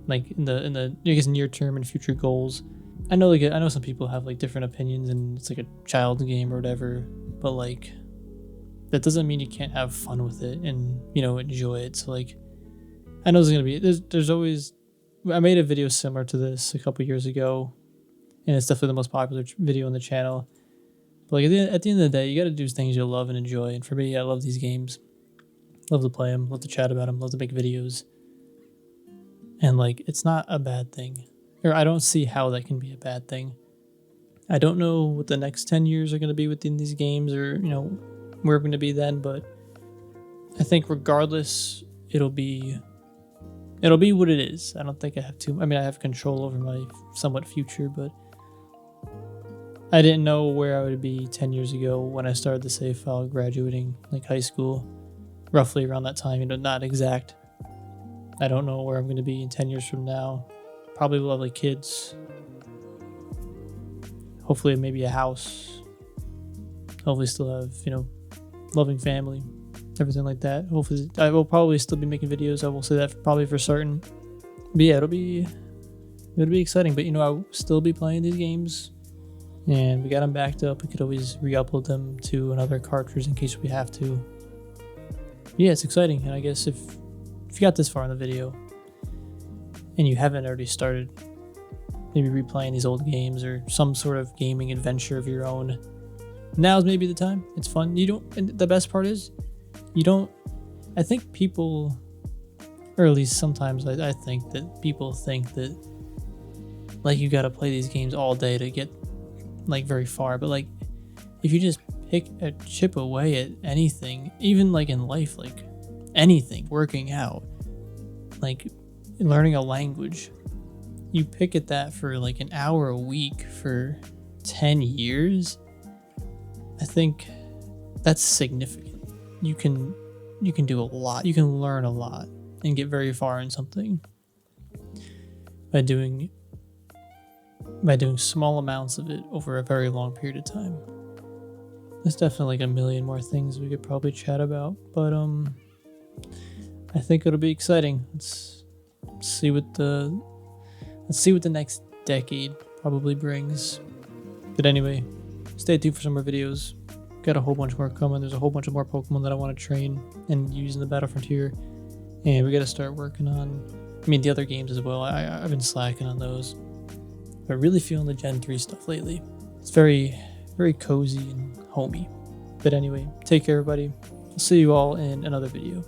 like in the I guess near term and future goals. I know some people have like different opinions, and it's like a child's game or whatever, but like that doesn't mean you can't have fun with it and, you know, enjoy it. So like, I know there's always, I made a video similar to this a couple years ago, and it's definitely the most popular video on the channel. But like at the end of the day, you got to do things you'll love and enjoy. And for me, I love these games. Love to play them. Love to chat about them. Love to make videos. And like, it's not a bad thing. Or I don't see how that can be a bad thing. I don't know what the next 10 years are going to be within these games, or, you know, where we're going to be then. But I think regardless, it'll be what it is. I don't think I have control over my somewhat future, but I didn't know where I would be 10 years ago when I started the save file, graduating like high school, roughly around that time, you know, not exact. I don't know where I'm going to be in 10 years from now. Probably will have like kids. Hopefully maybe a house. Hopefully still have, you know, loving family, everything like that. Hopefully I will probably still be making videos. I will say that probably for certain. But yeah, it'll be exciting. But, you know, I'll still be playing these games. And we got them backed up. We could always re-upload them to another cartridge in case we have to. Yeah, it's exciting. And I guess if you got this far in the video and you haven't already started maybe replaying these old games or some sort of gaming adventure of your own, now's maybe the time. It's fun. And the best part is, I think people, Or at least sometimes I think that people think that like you gotta play these games all day to get like very far. But like if you just chip away at anything, even like in life, like anything, working out, like learning a language, you pick at that for like an hour a week for 10 years, I think that's significant. You can do a lot. You can learn a lot and get very far in something by doing small amounts of it over a very long period of time. There's definitely like a million more things we could probably chat about, but I think it'll be exciting. Let's see what the next decade probably brings. But anyway, stay tuned for some more videos. Got a whole bunch more coming. There's a whole bunch of more Pokemon that I want to train and use in the Battle Frontier. And we got to start working on, the other games as well. I've been slacking on those. But really feeling the Gen 3 stuff lately. It's very, very cozy and homey. But anyway, take care everybody. I'll see you all in another video.